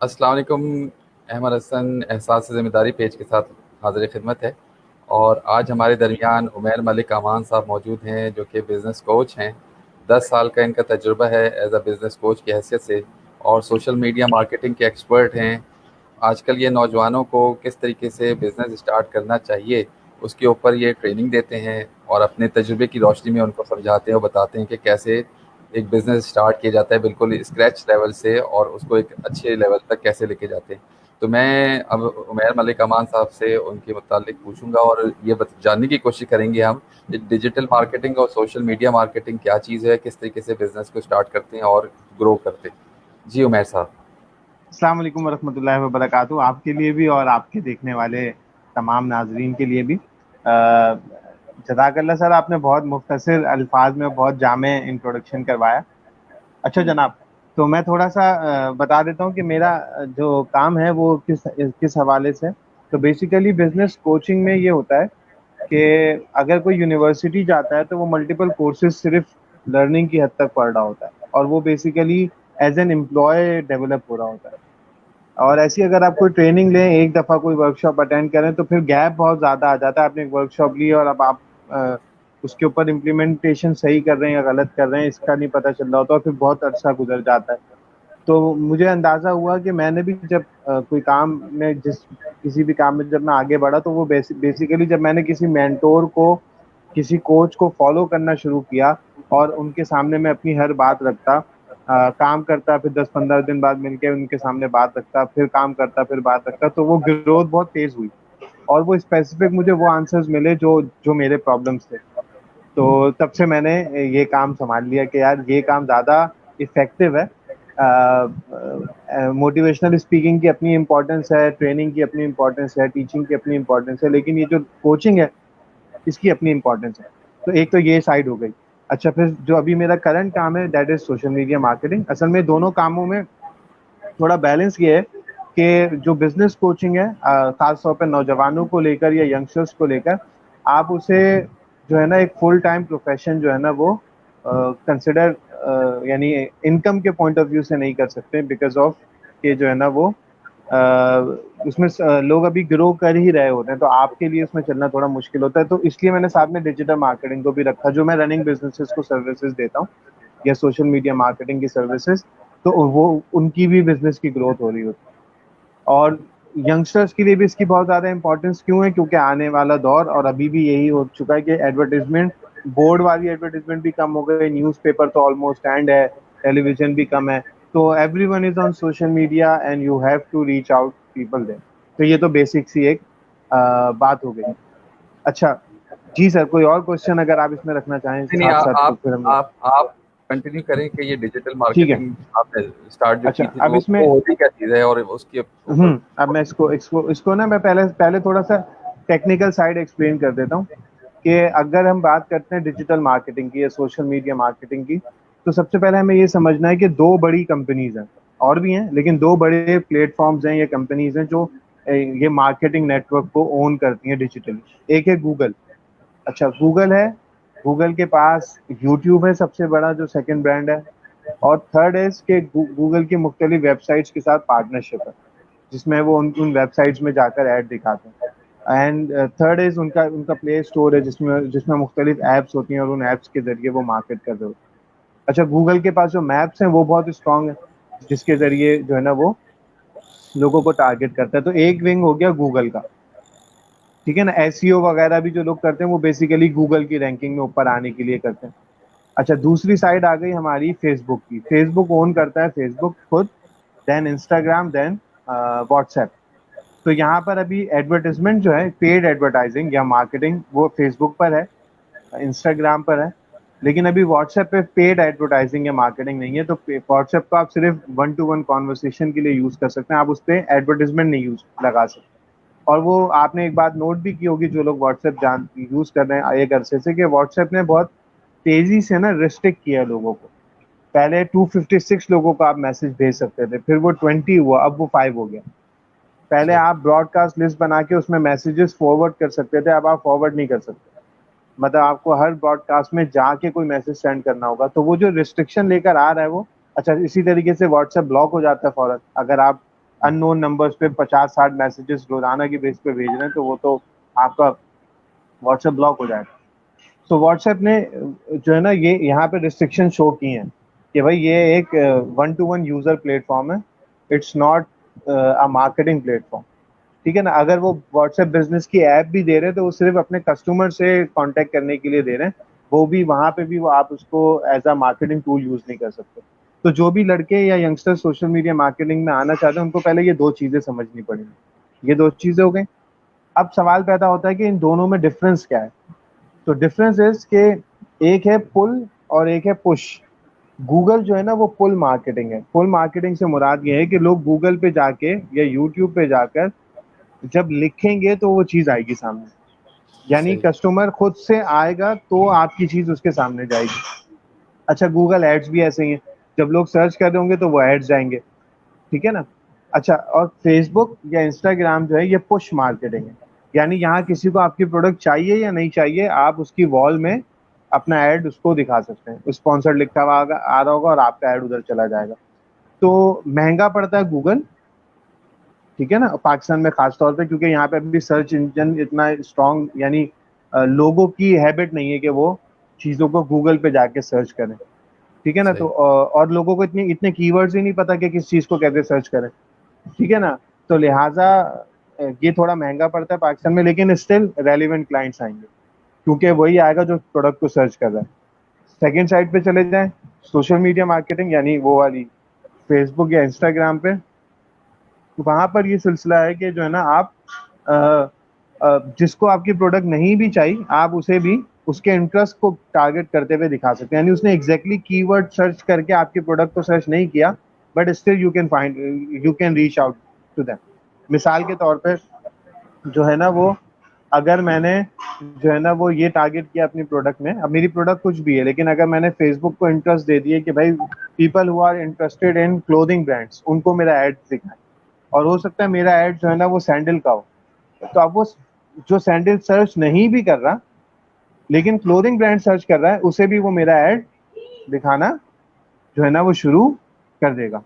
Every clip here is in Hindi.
अस्सलाम वालेकुम। अहमद हसन एहसास से ज़िम्मेदारी पेज के साथ हाज़िर खिदमत है। और आज हमारे दरमियान उमैर मलिक अमान साहब मौजूद हैं, जो कि बिज़नेस कोच हैं। 10 साल का इनका तजुर्बा है एज अ बिज़नेस कोच की हैसियत से, और सोशल मीडिया मार्केटिंग के एक्सपर्ट हैं। आजकल ये नौजवानों को किस तरीके से बिज़नेस स्टार्ट करना चाहिए, उसके ऊपर ये ट्रेनिंग देते हैं और अपने तजुर्बे की रोशनी में उनको समझाते हैं और बताते हैं कि कैसे एक बिज़नेस स्टार्ट किया जाता है बिल्कुल स्क्रैच लेवल से, और उसको एक अच्छे लेवल तक कैसे लेके जाते हैं। तो मैं अब उमैर मलिक अमान साहब से उनके मुतालिक पूछूंगा, और ये जानने की कोशिश करेंगे हम डिजिटल मार्केटिंग और सोशल मीडिया मार्केटिंग क्या चीज़ है, किस तरीके से बिज़नेस को स्टार्ट करते हैं और ग्रो करते हैं। जी उमैर साहब। अस्सलाम वालेकुम वरहमतुल्लाहि वबरकातुहू। आपके लिए भी और आपके देखने वाले तमाम नाजरीन के लिए भी जज़ाकल्लाह सर, आपने बहुत मुख्तसर अल्फाज में बहुत जामे इंट्रोडक्शन करवाया। अच्छा जनाब, तो मैं थोड़ा सा बता देता हूँ कि मेरा जो काम है वो किस किस हवाले से। तो बेसिकली बिजनेस कोचिंग में ये होता है कि अगर कोई यूनिवर्सिटी जाता है तो वो मल्टीपल कोर्सेज सिर्फ लर्निंग की हद तक पढ़ रहा होता है, और वो basically as an employee develop हो रहा होता है। और ऐसी अगर आप कोई ट्रेनिंग लें, एक दफ़ा कोई वर्कशॉप अटेंड करें, तो फिर गैप बहुत ज़्यादा आ जाता है। आपने एक वर्कशॉप ली और अब आप उसके ऊपर इम्प्लीमेंटेशन सही कर रहे हैं या गलत कर रहे हैं, इसका नहीं पता चल रहा होता, और फिर बहुत अरसा गुजर जाता है। तो मुझे अंदाज़ा हुआ कि मैंने भी जब कोई काम में जिस किसी भी काम में जब मैं आगे बढ़ा, तो वो बेसिकली जब मैंने किसी मेंटोर को, किसी कोच को फॉलो करना शुरू किया और उनके सामने मैं अपनी हर बात रखता, काम करता, फिर 10-15 दिन बाद मिलके उनके सामने बात रखता, फिर काम करता, फिर बात रखता, तो वो ग्रोथ बहुत तेज हुई और वो स्पेसिफिक मुझे वो आंसर्स मिले जो जो मेरे प्रॉब्लम्स थे। तो तब से मैंने ये काम संभाल लिया कि यार ये काम ज़्यादा इफेक्टिव है। मोटिवेशनल स्पीकिंग की अपनी इम्पोर्टेंस है, ट्रेनिंग की अपनी इम्पोर्टेंस है, टीचिंग की अपनी इम्पोर्टेंस है, लेकिन ये जो कोचिंग है इसकी अपनी इम्पोर्टेंस है। तो एक तो ये साइड हो गई। अच्छा, फिर जो अभी मेरा करंट काम है that is social media marketing. असल में दोनों कामों में थोड़ा बैलेंस ये है कि जो बिजनेस कोचिंग है, खास तौर पर नौजवानों को लेकर या यंगस्टर्स को लेकर, आप उसे जो है ना एक फुल टाइम प्रोफेशन जो है ना वो कंसिडर, यानी इनकम के पॉइंट ऑफ व्यू से नहीं कर सकते, बिकॉज ऑफ कि जो है ना वो उसमें लोग अभी ग्रो कर ही रहे होते हैं, तो आपके लिए उसमें चलना थोड़ा मुश्किल होता है। तो इसलिए मैंने साथ में डिजिटल मार्केटिंग को भी रखा, जो मैं रनिंग बिजनेसेस को सर्विसेज देता हूँ या सोशल मीडिया मार्केटिंग की सर्विसेज। तो वो उनकी भी बिजनेस की ग्रोथ हो रही होती है। और यंगस्टर्स के लिए भी इसकी बहुत ज़्यादा इंपॉर्टेंस क्यों है, क्योंकि आने वाला दौर और अभी भी यही हो चुका है कि एडवर्टीजमेंट, बोर्ड वाली एडवर्टीजमेंट भी कम हो गई, न्यूज़पेपर तो ऑलमोस्ट एंड है, टेलीविजन भी कम है। तो everyone is on social media and you have to reach out people there. तो ये तो बेसिक सी एक बात हो गई। अच्छा, जी सर, कोई और क्वेश्चन अगर आप इसमें रखना चाहें नहीं नहीं, साथ साथ तो फिर हम लोग। आप कंटिन्यू करें कि ये डिजिटल ठीक है। मार्केटिंग आपने स्टार्ट जो की अच्छा, थी, तो अब इसमें वो होती क्या चीज़ है और उसके ऊपर। अब मैं इसको इसको इसको ना मैं पहले पहले थोड़ा सा टेक्निकल साइड एक्सप्लेन कर देता हूँ कि अगर हम बात करते हैं डिजिटल मार्केटिंग की या सोशल मीडिया मार्केटिंग की, तो सबसे पहले हमें ये समझना है कि दो बड़ी कंपनीज हैं, और भी हैं लेकिन दो बड़े प्लेटफॉर्म्स हैं या कंपनीज हैं जो ये मार्केटिंग नेटवर्क को ओन करती हैं डिजिटली। एक है गूगल। अच्छा, गूगल है, गूगल के पास यूट्यूब है सबसे बड़ा जो सेकंड ब्रांड है, और थर्ड है इसके गूगल की मुख्तलिफ वेबसाइट्स के साथ पार्टनरशिप है, जिसमें वो उन वेबसाइट्स में जाकर ऐड दिखाते हैं। एंड थर्ड इज उनका उनका प्ले स्टोर है, जिसमें जिसमें मुख्तलिफ ऐप्स होती हैं और उन ऐप्स के जरिए वो मार्केट कर रहे होते हैं। अच्छा, गूगल के पास जो मैप्स हैं वो बहुत स्ट्रांग है, जिसके जरिए जो है ना वो लोगों को टारगेट करता है। तो एक विंग हो गया गूगल का, ठीक है ना। एसईओ वगैरह भी जो लोग करते हैं वो बेसिकली गूगल की रैंकिंग में ऊपर आने के लिए करते हैं। अच्छा, दूसरी साइड आ गई हमारी फेसबुक की। फेसबुक ओन करता है फेसबुक खुद, देन इंस्टाग्राम, देन व्हाट्सएप। तो यहाँ पर अभी एडवर्टाइजमेंट जो है, पेड एडवर्टाइजिंग या मार्केटिंग, वो फेसबुक पर है, इंस्टाग्राम पर है, लेकिन अभी व्हाट्सएप पे पेड एडवर्टाइजिंग या मार्केटिंग नहीं है। तो व्हाट्सएप को आप सिर्फ वन टू वन कॉन्वर्सेशन के लिए यूज कर सकते हैं, आप उस पर एडवर्टाइजमेंट नहीं यूज लगा सकते। और वो आपने एक बात नोट भी की होगी, जो लोग व्हाट्सएप जान यूज कर रहे हैं एक अरसे से, कि व्हाट्सएप ने बहुत तेजी से ना रिस्ट्रिक्ट किया लोगों को। पहले 256 लोगों को आप मैसेज भेज सकते थे, फिर वो 20 हुआ, अब वो 5 हो गया। पहले अच्छा। आप ब्रॉडकास्ट लिस्ट बना के उसमें मैसेजेस फॉरवर्ड कर सकते थे, अब आप फॉरवर्ड नहीं कर सकते। मतलब आपको हर ब्रॉडकास्ट में जाके कोई मैसेज सेंड करना होगा, तो वो जो रिस्ट्रिक्शन लेकर आ रहा है वो। अच्छा, इसी तरीके से व्हाट्सएप ब्लॉक हो जाता है फौरन, अगर आप अननोन नंबर्स पे 50-60 मैसेजेस रोजाना की बेस पे भेज रहे हैं, तो वो तो आपका व्हाट्सएप ब्लॉक हो जाएगा। तो व्हाट्सएप ने जो है ना ये यहाँ पे रिस्ट्रिक्शन शो की हैं कि भाई ये एक one to one user platform है, it's not a marketing platform. ठीक है ना, अगर वो व्हाट्सएप बिजनेस की ऐप भी दे रहे हैं तो वो सिर्फ अपने कस्टमर से कांटेक्ट करने के लिए दे रहे हैं, वो भी वहां पे भी वो आप उसको as a marketing tool use नहीं कर सकते। तो जो भी लड़के या यंगस्टर सोशल मीडिया मार्केटिंग में आना चाहते हैं उनको पहले ये दो चीजें समझनी पड़ेंगी। ये दो चीजें हो गई। अब सवाल पैदा होता है कि इन दोनों में डिफरेंस क्या है। तो डिफरेंस इज के एक है पुल और एक है पुश। गूगल जो है ना वो पुल मार्केटिंग है। पुल मार्केटिंग से मुराद ये है कि लोग गूगल पे जाके या यूट्यूब पे जाकर जब लिखेंगे तो वो चीज आएगी सामने, यानी सही। कस्टमर खुद से आएगा तो आपकी चीज उसके सामने जाएगी। अच्छा, गूगल एड्स भी ऐसे ही है, जब लोग सर्च कर रहे होंगे तो वो एड्स जाएंगे। ठीक है ना। अच्छा, और फेसबुक या इंस्टाग्राम जो है ये पुश मार्केटिंग है, यानी यहाँ किसी को आपकी प्रोडक्ट चाहिए या नहीं चाहिए, आप उसकी वॉल में अपना ऐड उसको दिखा सकते हैं, स्पॉन्सर्ड लिखा हुआ आ रहा होगा और आपका ऐड उधर चला जाएगा। तो महंगा पड़ता है गूगल, ठीक है ना, पाकिस्तान में खास तौर पे, क्योंकि यहाँ पे अभी सर्च इंजन इतना स्ट्रांग, यानी लोगों की हैबिट नहीं है कि वो चीज़ों को गूगल पे जाके सर्च करें। ठीक है ना। तो सही। और लोगों को इतने इतने कीवर्ड्स ही नहीं पता कि किस चीज़ को कैसे सर्च करें। ठीक है ना। तो लिहाजा ये थोड़ा महंगा पड़ता है पाकिस्तान में, लेकिन स्टिल रेलिवेंट क्लाइंट्स आएंगे, क्योंकि वही आएगा जो प्रोडक्ट को सर्च कर रहा है। सेकेंड साइड पे चले जाएं, सोशल मीडिया मार्केटिंग, यानी वो वाली फेसबुक या इंस्टाग्राम पे। वहां पर ये सिलसिला है कि जो है ना आप जिसको आपकी प्रोडक्ट नहीं भी चाहिए आप उसे भी उसके इंटरेस्ट को टारगेट करते हुए दिखा सकते हैं, यानी उसने एग्जैक्टली कीवर्ड सर्च करके आपकी प्रोडक्ट को सर्च नहीं किया, but still you can reach out to them. मिसाल के तौर पे जो है ना वो, अगर मैंने जो है ना वो ये टारगेट किया अपनी प्रोडक्ट में, अब मेरी प्रोडक्ट कुछ भी है, लेकिन अगर मैंने फेसबुक को इंटरेस्ट दे दिए कि भाई people who are interested in clothing brands उनको मेरा एड दिखाएं, और हो सकता है मेरा ऐड जो है ना वो सैंडल का हो, तो अब वो जो सैंडल सर्च नहीं भी कर रहा लेकिन क्लोथिंग ब्रांड सर्च कर रहा है, उसे भी वो मेरा ऐड दिखाना जो है ना वो शुरू कर देगा।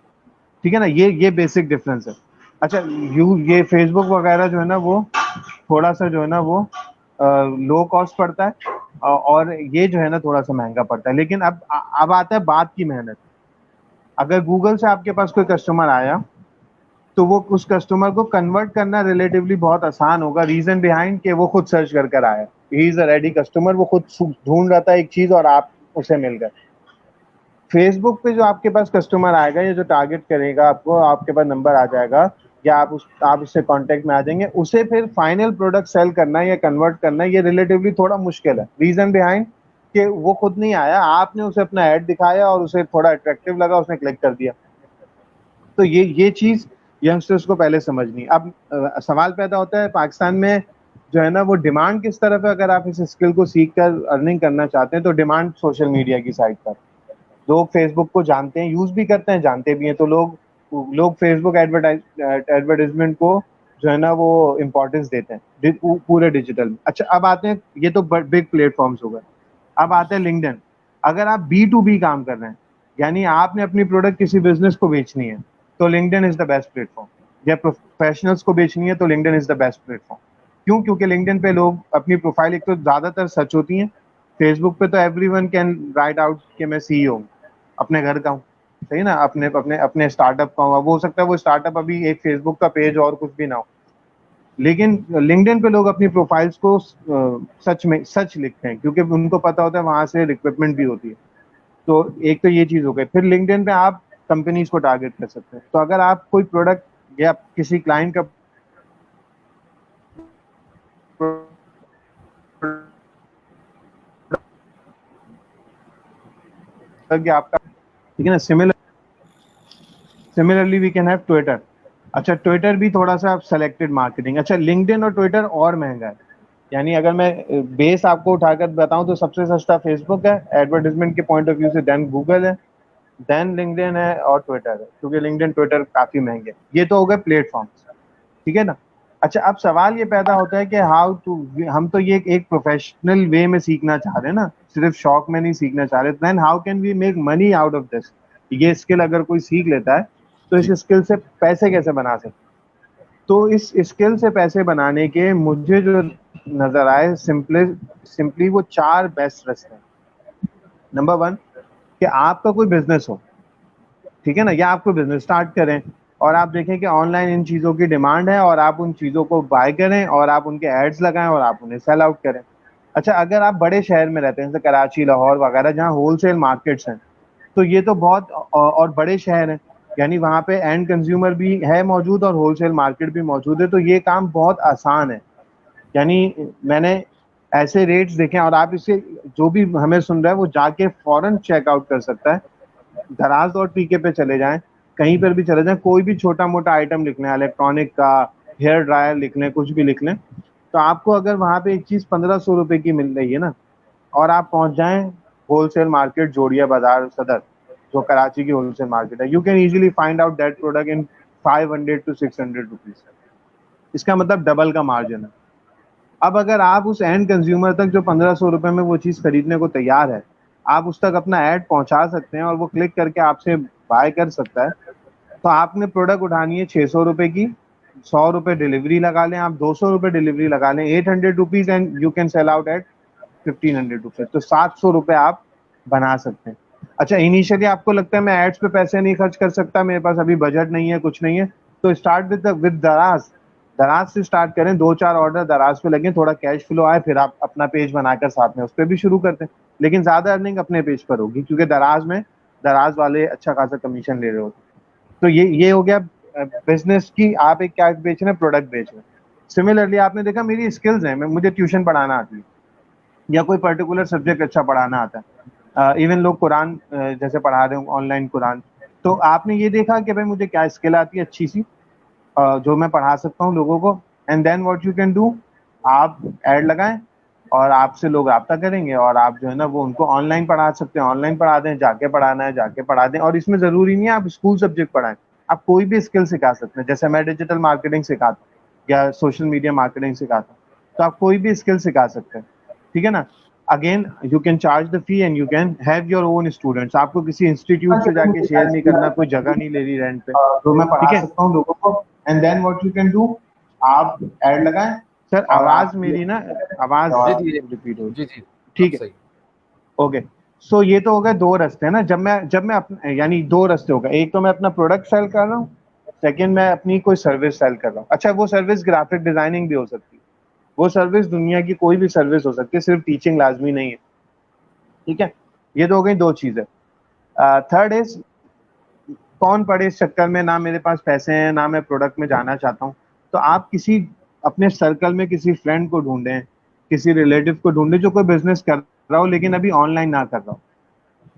ठीक है ना, ये बेसिक डिफरेंस है। अच्छा, ये फेसबुक वगैरह जो है ना वो थोड़ा सा जो है ना वो लो कॉस्ट पड़ता है, और ये जो है ना थोड़ा सा महंगा पड़ता है। लेकिन अब आता है बात की मेहनत। अगर गूगल से आपके पास कोई कस्टमर आया तो वो उस कस्टमर को कन्वर्ट करना रिलेटिवली बहुत आसान होगा। रीजन बिहाइंड कि वो खुद सर्च कर कर आया, he is a ready customer, वो खुद ढूंढ रहा था एक चीज और आप उसे मिल गए। फेसबुक पे जो आपके पास कस्टमर आएगा या जो टारगेट करेगा आपको, आपके पास नंबर आ जाएगा या आप उससे कांटेक्ट में आ जाएंगे, उसे फिर फाइनल प्रोडक्ट सेल करना या कन्वर्ट करना ये रिलेटिवली थोड़ा मुश्किल है। रीजन बिहाइंड कि वो खुद नहीं आया, आपने उसे अपना ऐड दिखाया और उसे थोड़ा अट्रैक्टिव लगा, उसने क्लिक कर दिया। तो ये चीज यंगस्टर्स को पहले समझनी। अब सवाल पैदा होता है पाकिस्तान में जो है ना वो डिमांड किस तरफ है। अगर आप इस स्किल को सीख कर अर्निंग करना चाहते हैं तो डिमांड सोशल मीडिया की साइड पर। लोग फेसबुक को जानते हैं, यूज भी करते हैं, जानते भी हैं, तो लोग लोग फेसबुक एडवर्टाइजमेंट को जो है ना वो इम्पोर्टेंस देते हैं पूरे डिजिटल में। अच्छा, अब आते हैं, ये तो बिग प्लेटफॉर्म्स हो गए। अब आते हैं लिंक्डइन। अगर आप B2B काम कर रहे हैं, यानी आपने अपनी प्रोडक्ट किसी बिजनेस को बेचनी है, तो LinkedIn is the best platform. या प्रोफेशनल्स को बेचनी है तो LinkedIn is the best platform. क्यों? क्योंकि लिंक्डइन पे लोग अपनी प्रोफाइल, एक तो ज्यादातर सच होती है। फेसबुक पे तो एवरीवन कैन राइट आउट कि मैं CEO हूँ, अपने घर का हूँ, सही ना, अपने अपने अपने स्टार्टअप का हूँ। वो हो सकता है वो स्टार्टअप अभी एक फेसबुक का पेज और कुछ भी ना हो, लेकिन लिंक्डइन पे लोग अपनी प्रोफाइल्स को सच में सच लिखते हैं, क्योंकि उनको पता होता है वहां से रिक्रूटमेंट भी होती है। तो एक तो ये चीज हो गई। फिर लिंक्डइन पे आप कंपनीज को टारगेट कर सकते हैं। तो अगर आप कोई प्रोडक्ट या किसी क्लाइंट का प्रोडक्ट या आपका, ठीक है ना, similarly we can have Twitter. अच्छा, ट्विटर भी थोड़ा सा सेलेक्टेड मार्केटिंग। अच्छा, लिंक्डइन और ट्विटर और महंगा है। यानी अगर मैं बेस आपको उठाकर बताऊं तो सबसे सस्ता फेसबुक है एडवर्टाइजमेंट के पॉइंट ऑफ व्यू से, देन गूगल है, देन लिंक्डइन है और ट्विटर है, क्योंकि लिंक्डइन ट्विटर काफी महंगे हैं। ये तो हो गए प्लेटफॉर्म्स, ठीक है ना। अच्छा, अब सवाल ये पैदा होता है कि हाउ टू, हम तो ये एक प्रोफेशनल वे में सीखना चाह रहे हैं ना, सिर्फ शौक में नहीं सीखना चाह रहे, then how can we make money out of this. ये स्किल अगर कोई सीख लेता है तो इस जी, स्किल से पैसे कैसे बना सकते हैं? तो इस स्किल से पैसे बनाने के मुझे जो नजर आए सिंपली वो 4 बेस्ट रास्ते हैं। नंबर 1 कि आपका कोई बिजनेस हो, ठीक है ना, या आप कोई बिजनेस स्टार्ट करें और आप देखें कि ऑनलाइन इन चीज़ों की डिमांड है और आप उन चीज़ों को बाय करें और आप उनके एड्स लगाएं और आप उन्हें सेल आउट करें। अच्छा, अगर आप बड़े शहर में रहते हैं जैसे कराची, लाहौर वगैरह जहाँ होलसेल मार्केट्स हैं, तो ये तो बहुत और बड़े शहर हैं, यानी वहाँ पे एंड कंज्यूमर भी है मौजूद और होलसेल मार्केट भी मौजूद है, तो ये काम बहुत आसान है। यानी मैंने ऐसे रेट्स देखे हैं और आप इसे, जो भी हमें सुन रहा है वो जाके फौरन चेकआउट कर सकता है। दराज डॉट पीके पे चले जाएं, कहीं पर भी चले जाएं, कोई भी छोटा मोटा आइटम लिख लें, इलेक्ट्रॉनिक का, हेयर ड्रायर लिख लें, कुछ भी लिख लें, तो आपको अगर वहां पे एक चीज 1500 रुपए की मिल रही है ना, और आप पहुंच जाएं होलसेल मार्केट जोड़िया बाजार सदर, जो कराची की होलसेल मार्केट है, you can easily find out that product in 500 to 600 rupees. इसका मतलब डबल का मार्जिन है। अब अगर आप उस एंड कंज्यूमर तक जो 1500 रुपए में वो चीज खरीदने को तैयार है, आप उस तक अपना ऐड पहुंचा सकते हैं और वो क्लिक करके आपसे बाय कर सकता है, तो आपने प्रोडक्ट उठानी है 600 रुपए की, 100 रुपए डिलीवरी लगा लें, आप 200 रुपए डिलीवरी लगा लें, 800 rupees, and you can sell out at 1500 रुपए, तो 700 रुपए आप बना सकते हैं। अच्छा, इनिशियली आपको लगता है मैं एड्स पे पैसे नहीं खर्च कर सकता, मेरे पास अभी बजट नहीं है, कुछ नहीं है, तो स्टार्ट विद दराज। दराज से स्टार्ट करें, 2-4 ऑर्डर दराज पे लगे, थोड़ा कैश फ्लो आए, फिर आप अपना पेज बनाकर साथ में उस पर भी शुरू करते हैं। लेकिन ज्यादा अर्निंग अपने पेज पर होगी, क्योंकि दराज में दराज वाले अच्छा खासा कमीशन ले रहे होते हैं। तो ये हो गया बिजनेस की, आप एक क्या बेच रहे हैं, प्रोडक्ट बेच रहे हैं। सिमिलरली आपने देखा मेरी स्किल्स हैं, मैं मुझे ट्यूशन पढ़ाना आती है या कोई पर्टिकुलर सब्जेक्ट अच्छा पढ़ाना आता है, इवन लोग कुरान जैसे पढ़ा रहे हो ऑनलाइन कुरान, तो आपने ये देखा कि भाई मुझे क्या स्किल आती है अच्छी सी, जो मैं पढ़ा सकता हूँ लोगों को, and then what you can do, आप ऐड लगाएं और आपसे लोग राब्ता करेंगे और आप जो है ना वो उनको ऑनलाइन पढ़ा सकते हैं, ऑनलाइन पढ़ा दें, जाके पढ़ाना है जाके पढ़ा दें। और इसमें जरूरी नहीं है आप स्कूल सब्जेक्ट पढ़ाएं, आप कोई भी स्किल सिखा सकते हैं, जैसे मैं डिजिटल मार्केटिंग सिखाता हूँ या सोशल मीडिया मार्केटिंग सिखाता हूँ, तो आप कोई भी स्किल सिखा सकते हैं, ठीक है ना। Again you can charge the fee and you can have your own students, आपको किसी इंस्टीट्यूट से जाके शेयर नहीं करना, कोई जगह नहीं ले रही रेंट पे, जो मैं ठीक पढ़ा है। सकता हूँ लोगों को। And then what you can do, आप ऐड लगाएं। सर और आवाज आप मेरी ना, आवाज जी, जी, रिपीट हो, जी, जी, अब ठीक है, सही। ओके। सो ये तो हो गए 2 रास्ते हैं ना, जब मैं अपने, यानी 2 रास्ते हो गए, एक तो मैं अपना प्रोडक्ट सेल कर रहा हूँ, सेकंड मैं अपनी कोई सर्विस सेल कर रहा हूँ। अच्छा, वो सर्विस ग्राफिक डिजाइनिंग भी हो सकती है, वो सर्विस दुनिया की कोई भी सर्विस हो सकती है, सिर्फ टीचिंग लाजमी नहीं है, ठीक है। ये तो हो गई 2 चीजें। थर्ड इज, कौन पड़े इस चक्कर में, ना मेरे पास पैसे हैं ना मैं प्रोडक्ट में जाना चाहता हूँ, तो आप किसी अपने सर्कल में किसी फ्रेंड को ढूंढें, किसी रिलेटिव को ढूंढें जो कोई बिजनेस कर रहा हो लेकिन अभी ऑनलाइन ना कर रहा हो।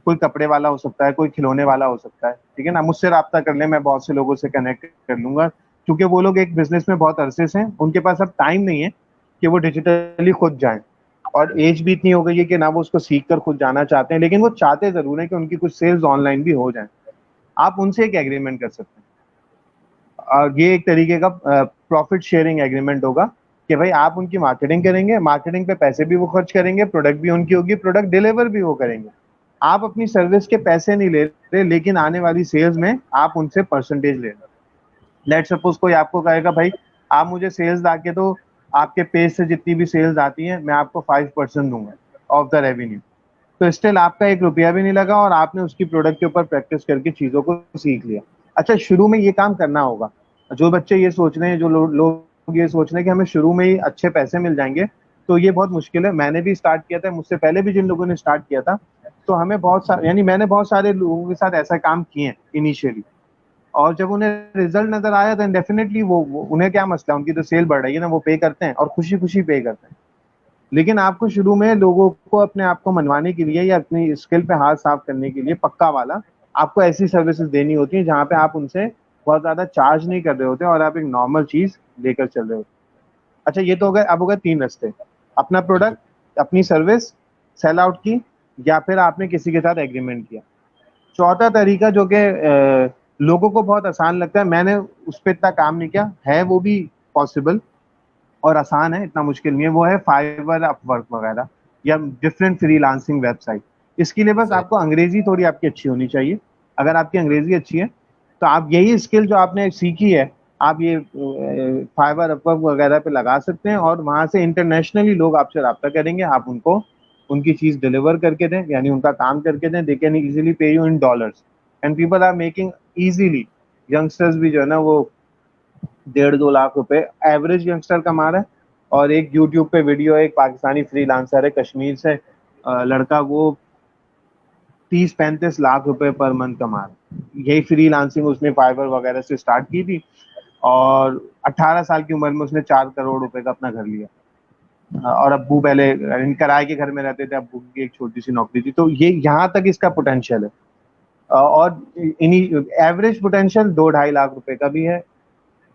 कोई कपड़े वाला हो सकता है, कोई खिलौने वाला हो सकता है, ठीक है ना, मुझसे राब्ता कर ले, मैं बहुत से लोगों से कनेक्ट कर लूंगा, क्योंकि वो लोग एक बिजनेस में बहुत अरसे से हैं, उनके पास अब टाइम नहीं है कि वो डिजिटली खुद जाएं, और एज भी इतनी हो गई है कि ना वो उसको सीख कर खुद जाना चाहते हैं, लेकिन वो चाहते जरूर है कि उनकी कुछ सेल्स ऑनलाइन भी हो जाए। आप उनसे एक एग्रीमेंट कर सकते हैं, ये एक तरीके का प्रॉफिट शेयरिंग एग्रीमेंट होगा, कि भाई आप उनकी मार्केटिंग करेंगे, मार्केटिंग पे पैसे भी वो खर्च करेंगे, प्रोडक्ट भी उनकी होगी, प्रोडक्ट डिलीवर भी वो करेंगे। आप अपनी सर्विस के पैसे नहीं ले रहे, लेकिन आने वाली सेल्स में आप उनसे परसेंटेज ले रहे हो। लेट सपोज कोई आपको कहेगा भाई आप मुझे सेल्स ला के दो, आपके पेज से जितनी भी सेल्स आती है मैं आपको 5% दूंगा ऑफ द रेवेन्यू, तो स्टिल आपका 1 रुपया भी नहीं लगा और आपने उसकी प्रोडक्ट के ऊपर प्रैक्टिस करके चीजों को सीख लिया। अच्छा, शुरू में ये काम करना होगा। जो बच्चे ये सोच रहे हैं, जो लोग ये सोच रहे हैं कि हमें शुरू में ही अच्छे पैसे मिल जाएंगे, तो ये बहुत मुश्किल है। मैंने भी स्टार्ट किया था, मुझसे पहले भी जिन लोगों ने स्टार्ट किया था, तो हमें बहुत सारे, यानी मैंने बहुत सारे लोगों के साथ ऐसा काम किए हैं इनिशियली, और जब उन्हें रिजल्ट नजर आया तो डेफिनेटली वो उन्हें क्या मसला है, उनकी तो सेल बढ़ रही है ना, वो पे करते हैं और खुशी खुशी पे करते हैं। लेकिन आपको शुरू में लोगों को अपने आप को मनवाने के लिए या अपनी स्किल पे हाथ साफ करने के लिए पक्का वाला, आपको ऐसी सर्विसेज देनी होती है जहाँ पे आप उनसे बहुत ज्यादा चार्ज नहीं कर रहे होते और आप एक नॉर्मल चीज लेकर चल रहे होते। अच्छा, ये तो हो गए, अब हो गए 3 रास्ते, अपना बिल्कुल। प्रोडक्ट, अपनी सर्विस सेल आउट की, या फिर आपने किसी के साथ एग्रीमेंट किया। चौथा तरीका जो कि लोगों को बहुत आसान लगता है, मैंने उस पर इतना काम नहीं किया है, वो भी पॉसिबल और आसान है, इतना मुश्किल नहीं है, वो है फाइवर, अपवर्क वगैरह, या डिफरेंट फ्रीलांसिंग वेबसाइट। इसके लिए बस सही। आपको अंग्रेजी थोड़ी आपकी अच्छी होनी चाहिए। अगर आपकी अंग्रेजी अच्छी है, तो तो आप यही स्किल जो आपने सीखी है, आप ये फाइवर, अपवर्क वगैरह पे लगा सकते हैं, और वहां से इंटरनेशनली लोग आपसे रब्ता करेंगे, आप उनको उनकी चीज डिलीवर करके दें, यानी उनका काम करके दें, they can easily pay you in dollars, and people are making easily. Youngsters भी जो है ना वो 1.5-2 लाख रुपए एवरेज यंगस्टर कमा रहा है। और एक यूट्यूब पे वीडियो है, एक पाकिस्तानी फ्रीलांसर है कश्मीर से, लड़का, वो 30-35 लाख रुपए पर मंथ कमा रहा है। यही फ्रीलांसिंग उसने फाइवर वगैरह से स्टार्ट की थी, और 18 साल की उम्र में उसने 4 करोड़ रुपए का अपना घर लिया। और अब्बू पहले किराए के घर में रहते थे, अब्बू की एक छोटी सी नौकरी थी। तो ये यहाँ तक इसका पोटेंशियल है। और इन्हीं एवरेज पोटेंशियल 2-2.5 लाख रुपए का भी है,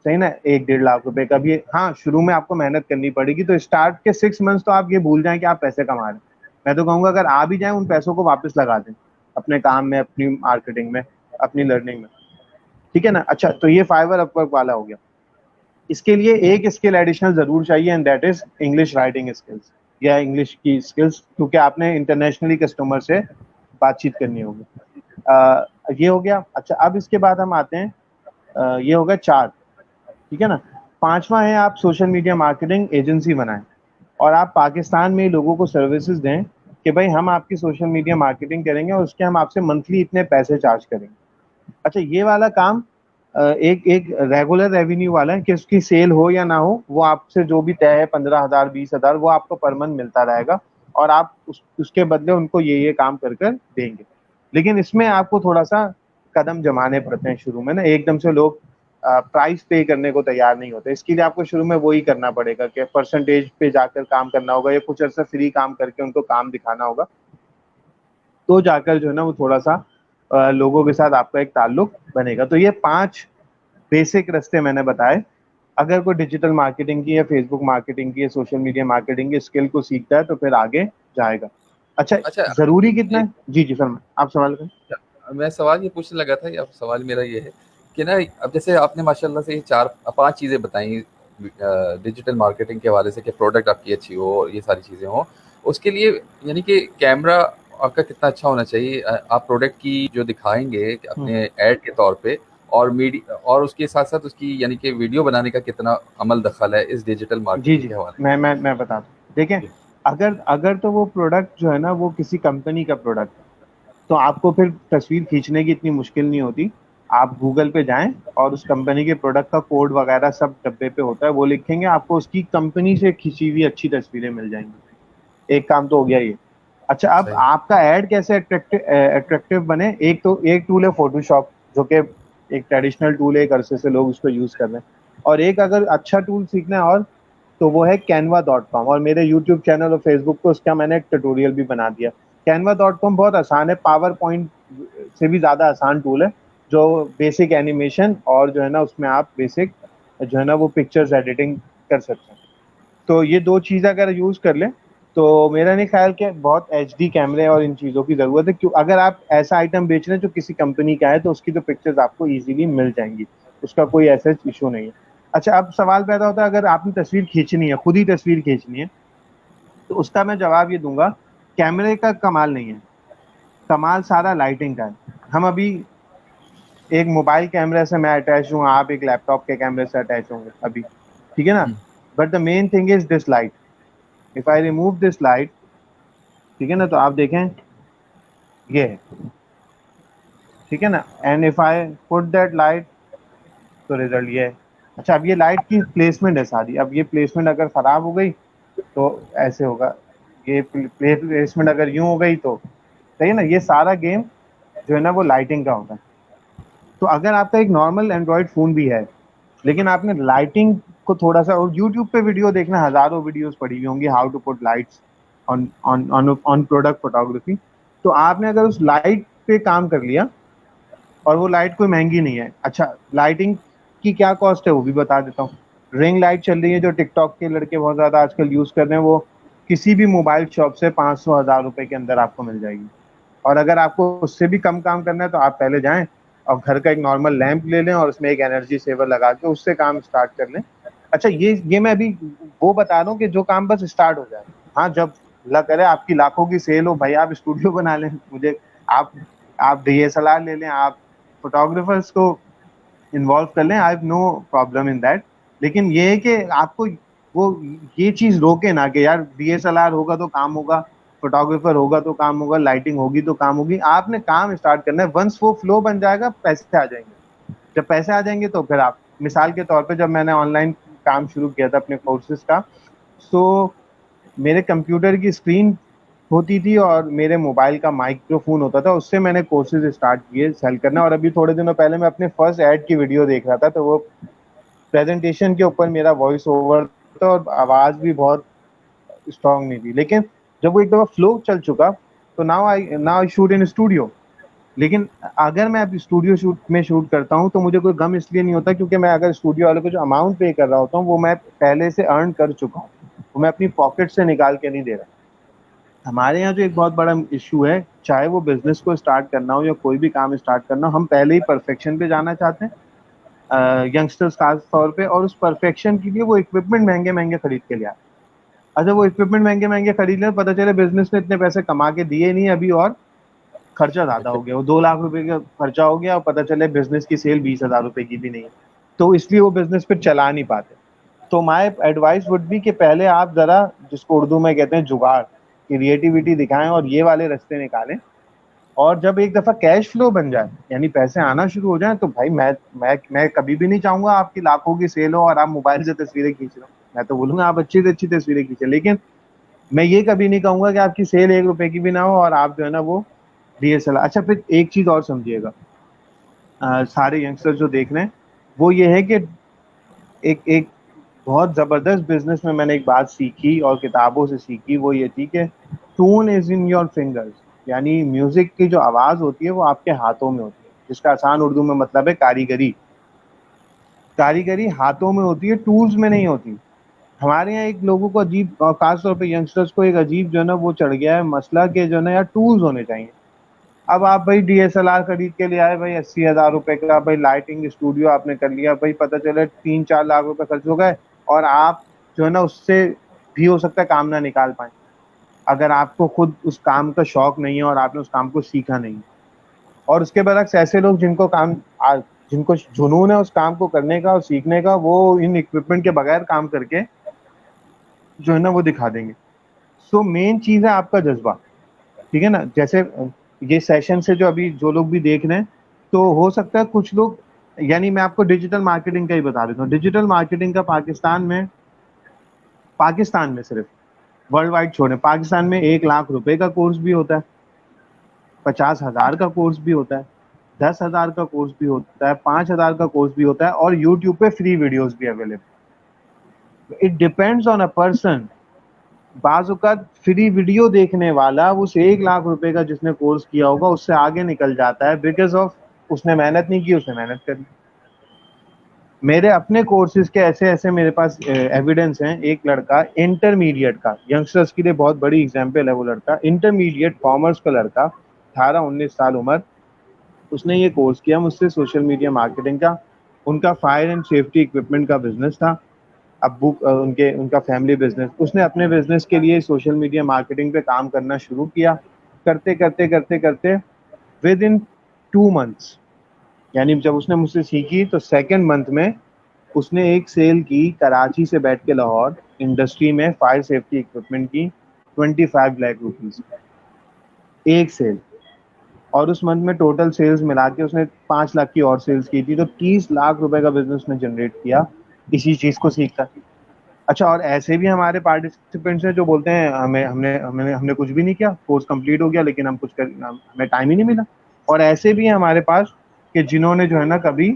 सही ना, 1-1.5 लाख रुपए का भी है। हाँ, शुरू में आपको मेहनत करनी पड़ेगी, तो स्टार्ट के 6 मंथ्स तो आप ये भूल जाएं कि आप पैसे कमा रहे हैं। मैं तो कहूंगा अगर आ भी जाए, उन पैसों को वापस लगा दें अपने काम में, अपनी मार्केटिंग में, अपनी लर्निंग में, ठीक है ना। अच्छा, तो ये फाइवर अपवर्क वाला हो गया। इसके लिए एक स्किल एडिशनल जरूर चाहिए, and that is English writing skills, या इंग्लिश की स्किल्स, क्योंकि आपने इंटरनेशनली कस्टमर से बातचीत करनी होगी। ये हो गया। अच्छा, अब इसके बाद हम आते हैं, ये हो गया 4, ठीक है ना। 5वां है, आप सोशल मीडिया मार्केटिंग एजेंसी बनाएं, और आप पाकिस्तान में लोगों को सर्विसेज दें कि भाई हम आपकी सोशल मीडिया मार्केटिंग करेंगे, और उसके हम आपसे मंथली इतने पैसे चार्ज करेंगे। अच्छा, ये वाला काम एक एक रेगुलर रेवेन्यू वाला है, कि उसकी सेल हो या ना हो, वो आपसे जो भी तय है, 15,000 20,000, वो आपको पर मंथ मिलता रहेगा, और आप उसके बदले उनको ये काम कर कर देंगे। लेकिन इसमें आपको थोड़ा सा कदम जमाने पड़ते हैं शुरू में ना, एकदम से लोग प्राइस पे करने को तैयार नहीं होते। इसके लिए आपको शुरू में वही करना पड़ेगा कि परसेंटेज पे जाकर काम करना होगा, या कुछ अर्सा फ्री काम करके उनको काम दिखाना होगा, तो जाकर जो है ना वो थोड़ा सा लोगों के साथ आपका एक ताल्लुक बनेगा। तो ये 5 बेसिक रास्ते मैंने बताए। अगर कोई डिजिटल मार्केटिंग की, या फेसबुक मार्केटिंग की, या सोशल मीडिया मार्केटिंग की स्किल को सीखता है, तो फिर आगे जाएगा। अच्छा, अच्छा, जरूरी कितना ये है? जी जी सर, आप सवाल करें। मैं सवाल ये पूछने लगा था, अब सवाल मेरा ये है कि ना, अब जैसे आपने माशाल्लाह से ये 4-5 चीज़ें बताई डिजिटल मार्केटिंग के हवाले से, कि प्रोडक्ट आपकी अच्छी हो और ये सारी चीज़ें हों, उसके लिए यानी कि कैमरा आपका कितना अच्छा होना चाहिए, आप प्रोडक्ट की जो दिखाएँगे अपने ऐड के तौर पे, और उसके साथ-साथ उसकी यानी कि वीडियो बनाने का कितना अमल दखल है इस डिजिटल जी मार्केटिंग जी, के हवाले मैं बताता हूँ। देखें, से? जी। अगर अगर तो वो प्रोडक्ट जो है ना वो किसी कंपनी का प्रोडक्ट है, तो आपको फिर तस्वीर खींचने की इतनी मुश्किल नहीं होती। आप गूगल पे जाएं, और उस कंपनी के प्रोडक्ट का कोड वगैरह सब डब्बे पे होता है, वो लिखेंगे, आपको उसकी कंपनी से खींची हुई अच्छी तस्वीरें मिल जाएंगी। एक काम तो हो गया ये। अच्छा, अब सही। आपका ऐड कैसे अट्रैक्टिव बने, एक टूल है फोटोशॉप, जो कि एक ट्रेडिशनल टूल है, एक अरसे से लोग उसको यूज कर रहे हैं। और एक अगर अच्छा टूल सीखना है, और तो वो है canva.com, और मेरे यूट्यूब चैनल और फेसबुक पे उसका मैंने एक ट्यूटोरियल भी बना दिया। canva.com बहुत आसान है, पावर पॉइंट से भी ज़्यादा आसान टूल है, जो बेसिक एनिमेशन, और जो है ना उसमें आप बेसिक जो है ना वो पिक्चर्स एडिटिंग कर सकते हैं। तो ये 2 चीज़ अगर यूज़ कर लें, तो मेरा नहीं ख्याल कि बहुत एचडी कैमरे और इन चीज़ों की ज़रूरत है। क्यों, अगर आप ऐसा आइटम बेच रहे हैं जो किसी कंपनी का है, तो उसकी तो पिक्चर्स आपको ईज़िली मिल जाएँगी, उसका कोई ऐसा इश्यू नहीं है। अच्छा, अब सवाल पैदा होता है, अगर आपने तस्वीर खींचनी है, खुद ही तस्वीर खींचनी है, तो उसका मैं जवाब ये दूँगा, कैमरे का कमाल नहीं है, कमाल सारा लाइटिंग का है। हम अभी एक मोबाइल कैमरे से मैं अटैच हूँ, आप एक लैपटॉप के कैमरे से अटैच होंगे अभी, ठीक है ना? हुँ। But the main thing is this light. If I remove this light, ठीक है ना, तो आप देखें ये है, ठीक है ना, and if I put that light, तो रिजल्ट ये है। अच्छा, अब ये लाइट की प्लेसमेंट है सारी, अब ये प्लेसमेंट अगर खराब हो गई तो ऐसे होगा, ये प्लेसमेंट अगर यूं हो गई तो, सही है ना, ये सारा गेम जो है ना वो लाइटिंग का होता है। तो अगर आपका एक नॉर्मल एंड्रॉयड फोन भी है, लेकिन आपने लाइटिंग को थोड़ा सा, और यूट्यूब पे वीडियो देखना, हजारों वीडियोस पड़ी हुई होंगी, how to put lights on on on on product photography. तो आपने अगर उस लाइट पे काम कर लिया, और वो लाइट कोई महंगी नहीं है। अच्छा, लाइटिंग की क्या कॉस्ट है वो भी बता देता हूँ। रिंग लाइट चल रही है, जो टिकटॉक के लड़के बहुत ज्यादा आजकल यूज कर रहे हैं, वो किसी भी मोबाइल शॉप से 500-1000 रुपए के अंदर आपको मिल जाएगी। और अगर आपको उससे भी कम काम करना है, तो आप पहले जाएं और घर का एक नॉर्मल लैंप ले लें, और उसमें एक एनर्जी सेवर लगा के उससे काम स्टार्ट कर लें। अच्छा, ये मैं अभी वो बता रहा हूँ कि जो काम बस स्टार्ट हो जाए। हाँ, जब अल्लाह करे आपकी लाखों की सेल हो, भाई आप स्टूडियो बना लें, मुझे आप आप डीएसएलआर ले लें, आप फोटोग्राफर्स को इन्वॉल्व कर लें, I have no problem in that. लेकिन ये है कि आपको वो ये चीज रोके ना कि यार डीएसएलआर होगा तो काम होगा, फोटोग्राफर होगा तो काम होगा, लाइटिंग होगी तो काम होगी। आपने काम स्टार्ट करना है, वंस वो फ्लो बन जाएगा पैसे आ जाएंगे। जब पैसे आ जाएंगे तो फिर आप, मिसाल के तौर पे जब मैंने ऑनलाइन काम शुरू किया था अपने कोर्सेज का, तो मेरे कंप्यूटर की स्क्रीन होती थी और मेरे मोबाइल का माइक्रोफोन होता था, उससे मैंने कोर्सेज स्टार्ट किए सेल करना। और अभी थोड़े दिनों पहले मैं अपने फर्स्ट ऐड की वीडियो देख रहा था, तो वो प्रेजेंटेशन के ऊपर मेरा वॉइस ओवर था और आवाज भी बहुत स्ट्रांग नहीं थी। लेकिन जब वो एक दफा फ्लो चल चुका, तो now I shoot in studio. लेकिन अगर मैं अब स्टूडियो शूट में शूट करता हूँ तो मुझे कोई गम इसलिए नहीं होता, क्योंकि मैं अगर स्टूडियो वाले को जो अमाउंट पे कर रहा होता हूँ वो मैं पहले से अर्न कर चुका हूँ, वो मैं अपनी पॉकेट से निकाल के नहीं दे रहा। हमारे यहाँ जो एक बहुत बड़ा इशू है, चाहे वो बिजनेस को स्टार्ट करना हो या कोई भी काम स्टार्ट करना हो, हम पहले ही परफेक्शन पे जाना चाहते हैं, यंगस्टर्स खास तौर पे। और उस परफेक्शन के लिए वो इक्विपमेंट महंगे महंगे खरीद के ले आते हैं। अच्छा, वो इक्विपमेंट महंगे महंगे खरीद ले, पता चले बिजनेस ने इतने पैसे कमा के दिए नहीं अभी, और खर्चा ज्यादा हो गया, वो 2 लाख रुपए का खर्चा हो गया और पता चले बिजनेस की सेल 20,000 रुपए की भी नहीं है। तो इसलिए वो बिजनेस फिर चला नहीं पाते। तो माय एडवाइस वुड बी कि पहले आप जरा, जिसको उर्दू में कहते हैं जुगाड़, क्रिएटिविटी दिखाएं और ये वाले रास्ते निकालें। और जब एक दफा कैश फ्लो बन जाए, यानी पैसे आना शुरू हो जाए, तो भाई मैं कभी भी नहीं चाहूंगा आपकी लाखों की सेल हो और आप मोबाइल से तस्वीरें खींच रहे हो। मैं तो बोलूंगा आप अच्छी से अच्छी तस्वीरें खींचे, लेकिन मैं ये कभी नहीं कहूंगा कि आपकी सेल 1 रुपए की भी ना हो और आप जो है ना वो डीएसएलआर। अच्छा, फिर एक चीज और समझिएगा, सारे यंगस्टर जो देख रहे हैं, वो ये है कि एक एक बहुत जबरदस्त बिजनेस में मैंने एक बात सीखी और किताबों से सीखी, वो ये थी कि tune is in your fingers. यानी म्यूजिक की जो आवाज होती है वो आपके हाथों में होती है, जिसका आसान उर्दू में मतलब है कारीगरी। कारीगरी हाथों में होती है, टूल्स में नहीं होती। हमारे यहाँ एक लोगों को अजीब, और खासतौर पे यंगस्टर्स को एक अजीब जो है ना वो चढ़ गया है मसला, के जो है ना यार टूल्स होने चाहिए। अब आप भाई डीएसएलआर खरीद के ले आए भाई 80,000 रुपए का, भाई लाइटिंग स्टूडियो आपने कर लिया, भाई पता चले 3-4 लाख रुपए खर्च हो गए, और आप जो है ना उससे भी हो सकता है काम ना निकाल पाए, अगर आपको खुद उस काम का शौक नहीं है और आपने उस काम को सीखा नहीं है। और उसके बरक्स ऐसे लोग जिनको जुनून है उस काम को करने का और सीखने का, वो इन इक्विपमेंट के बगैर काम करके जो है ना वो दिखा देंगे। सो मेन चीज है आपका जज्बा। ठीक है ना, जैसे ये सेशन से जो अभी जो लोग भी देख रहे हैं, तो हो सकता है कुछ लोग, यानी मैं आपको डिजिटल मार्केटिंग का ही बता देता हूँ। डिजिटल मार्केटिंग का पाकिस्तान में सिर्फ, वर्ल्ड वाइड छोड़े, पाकिस्तान में 1 लाख रुपए का कोर्स भी होता है, 50,000 का कोर्स भी होता है, 10,000 का कोर्स भी होता है, 5,000 का कोर्स भी होता है, और यूट्यूब पे फ्री वीडियोस भी available. It depends on a person. बाज़-औक़ात फ्री वीडियो देखने वाला उस 1 लाख रुपए का जिसने कोर्स किया होगा उससे आगे निकल जाता है, बिकॉज़ ऑफ उसने मेहनत नहीं की, उसने मेहनत करी। मेरे अपने कोर्सेज के ऐसे-ऐसे मेरे पास एविडेंस हैं। एक लड़का इंटरमीडिएट का, यंगस्टर्स के लिए बहुत बड़ी एग्जांपल है वो लड़का, इंटरमीडिएट कॉमर्स का लड़का, 18-19 साल उम्र, उसने ये कोर्स किया मुझसे सोशल मीडिया मार्केटिंग का। उनका फायर एंड सेफ्टी इक्विपमेंट का बिज़नेस था। अब्बू उनके उनका फैमिली बिजनेस, उसने अपने बिजनेस के लिए सोशल मीडिया मार्केटिंग पे काम करना शुरू किया। करते करते करते करते विद इन 2 मंथ्स, यानी जब उसने मुझसे सीखी तो सेकेंड मंथ में उसने एक सेल की कराची से बैठ के लाहौर इंडस्ट्री में फायर सेफ्टी इक्विपमेंट की 25 लाख रुपीज, एक सेल। और उस मंथ में टोटल सेल्स मिला के उसने 5 लाख की और सेल्स की थी, तो 30 लाख रुपए का बिजनेस ने जनरेट किया इसी चीज को सीखकर। अच्छा, और ऐसे भी हमारे पार्टिसिपेंट्स हैं जो बोलते हैं हमें हमने हमने हमने कुछ भी नहीं किया, कोर्स कंप्लीट हो गया लेकिन हमें टाइम ही नहीं मिला। और ऐसे भी हैं हमारे पास कि जिन्होंने जो है ना कभी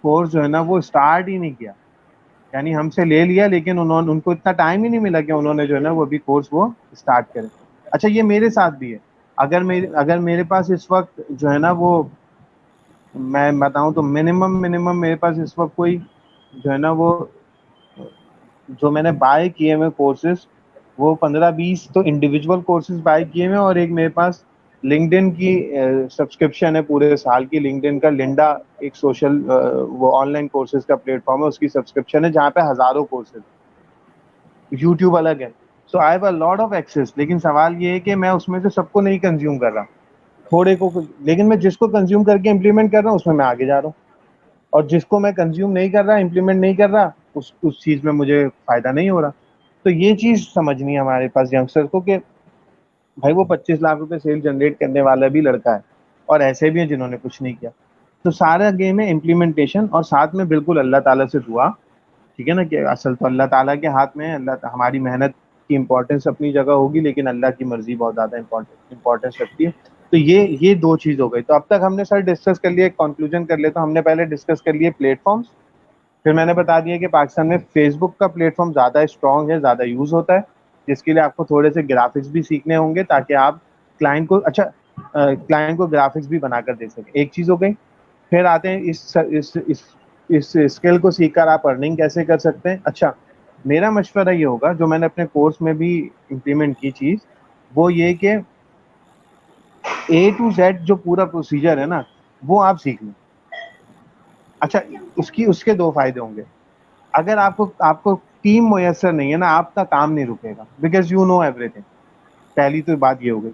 कोर्स जो है ना वो स्टार्ट ही नहीं किया, यानी हमसे ले लिया लेकिन उन्होंने उनको इतना टाइम ही नहीं मिला कि उन्होंने जो है ना वो भी कोर्स वो स्टार्ट करे। अच्छा, ये मेरे साथ भी है। अगर मेरे पास इस वक्त जो है ना वो, मैं बताऊं तो मिनिमम मिनिमम मेरे पास इस वक्त कोई जो है ना वो, जो मैंने बाय किए हुए कोर्सेज, वो 15-20 तो इंडिविजुअल कोर्सेज बाय किए हुए, और एक मेरे पास लिंक्डइन की सब्सक्रिप्शन है पूरे साल की। लिंक्डइन का लिंडा एक सोशल वो ऑनलाइन कोर्सेज का प्लेटफॉर्म है, उसकी सब्सक्रिप्शन है जहाँ पे हजारों कोर्सेज। यूट्यूब अलग है। So I have a lot of access, लेकिन सवाल ये है कि मैं उसमें से सबको नहीं कंज्यूम कर रहा, थोड़े को। लेकिन मैं जिसको कंज्यूम करके इम्प्लीमेंट कर रहा हूँ उसमें मैं आगे जा रहा हूँ। और जिसको मैं कंज्यूम नहीं कर रहा, इम्प्लीमेंट नहीं कर रहा, उस चीज में मुझे फायदा नहीं हो रहा। तो ये चीज समझनी है हमारे पास यंगस्टर को कि भाई वो 25 लाख रुपए सेल जनरेट करने वाला भी लड़का है, और ऐसे भी हैं जिन्होंने कुछ नहीं किया। तो सारा गेम है इम्प्लीमेंटेशन, और साथ में बिल्कुल अल्लाह ताला से दुआ। ठीक है ना, कि असल तो अल्लाह ताला के हाथ में है। हमारी मेहनत की इंपॉर्टेंस अपनी जगह होगी, लेकिन अल्लाह की मर्जी बहुत ज्यादा इंपॉर्टेंस रखती है। तो ये दो चीज हो गई। तो अब तक हमने सर डिस्कस कर लिया, कंक्लूजन कर लेता हूं। हमने पहले डिस्कस कर लिए प्लेटफॉर्म्स, फिर मैंने बता दिया कि पाकिस्तान में फेसबुक का प्लेटफॉर्म ज़्यादा स्ट्रॉन्ग है, ज़्यादा यूज़ होता है, जिसके लिए आपको थोड़े से ग्राफिक्स भी सीखने होंगे ताकि आप क्लाइंट को ग्राफिक्स भी बनाकर दे सकें। एक चीज़ हो गई। फिर आते हैं इस स्किल को सीखकर आप अर्निंग कैसे कर सकते हैं। अच्छा, मेरा मशवरा ये होगा, जो मैंने अपने कोर्स में भी इम्प्लीमेंट की चीज़, वो ये कि A to Z जो पूरा प्रोसीजर है ना, वो आप सीख लें। अच्छा, उसके दो फायदे होंगे। अगर आपको आपको टीम मुयसर नहीं है ना, आपका काम नहीं रुकेगा, बिकॉज यू नो एवरीथिंग। पहली तो बात ये हो गई।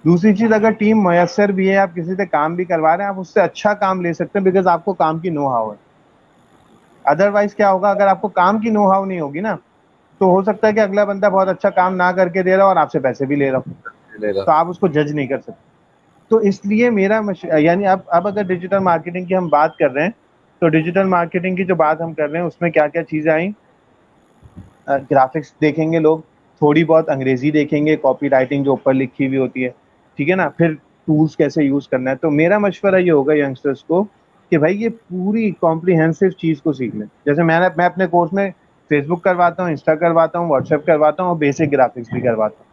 दूसरी चीज, अगर टीम मुयसर भी है, आप किसी से काम भी करवा रहे हैं, आप उससे अच्छा काम ले सकते हैं, बिकॉज आपको काम की नो हाउ है। अदरवाइज क्या होगा, अगर आपको काम की नो हाउ नहीं होगी ना, तो हो सकता है कि अगला बंदा बहुत अच्छा काम ना करके दे रहा हो और आपसे पैसे भी ले रहा हो, लेगा। तो आप उसको जज नहीं कर सकते। तो इसलिए यानी अब अगर डिजिटल मार्केटिंग की हम बात कर रहे हैं, तो डिजिटल मार्केटिंग की जो बात हम कर रहे हैं उसमें क्या क्या चीजें आई। ग्राफिक्स देखेंगे लोग, थोड़ी बहुत अंग्रेजी देखेंगे, कॉपी राइटिंग जो ऊपर लिखी हुई होती है, ठीक है ना। फिर टूल्स कैसे यूज करना है। तो मेरा मशवरा ये होगा यंगस्टर्स को कि भाई ये पूरी कॉम्प्रिहेंसिव चीज को सीख लें। जैसे मैं अपने कोर्स में फेसबुक करवाता हूँ, इंस्टा करवाता हूँ, व्हाट्सएप करवाता हूँ, और बेसिक ग्राफिक्स भी करवाता हूँ,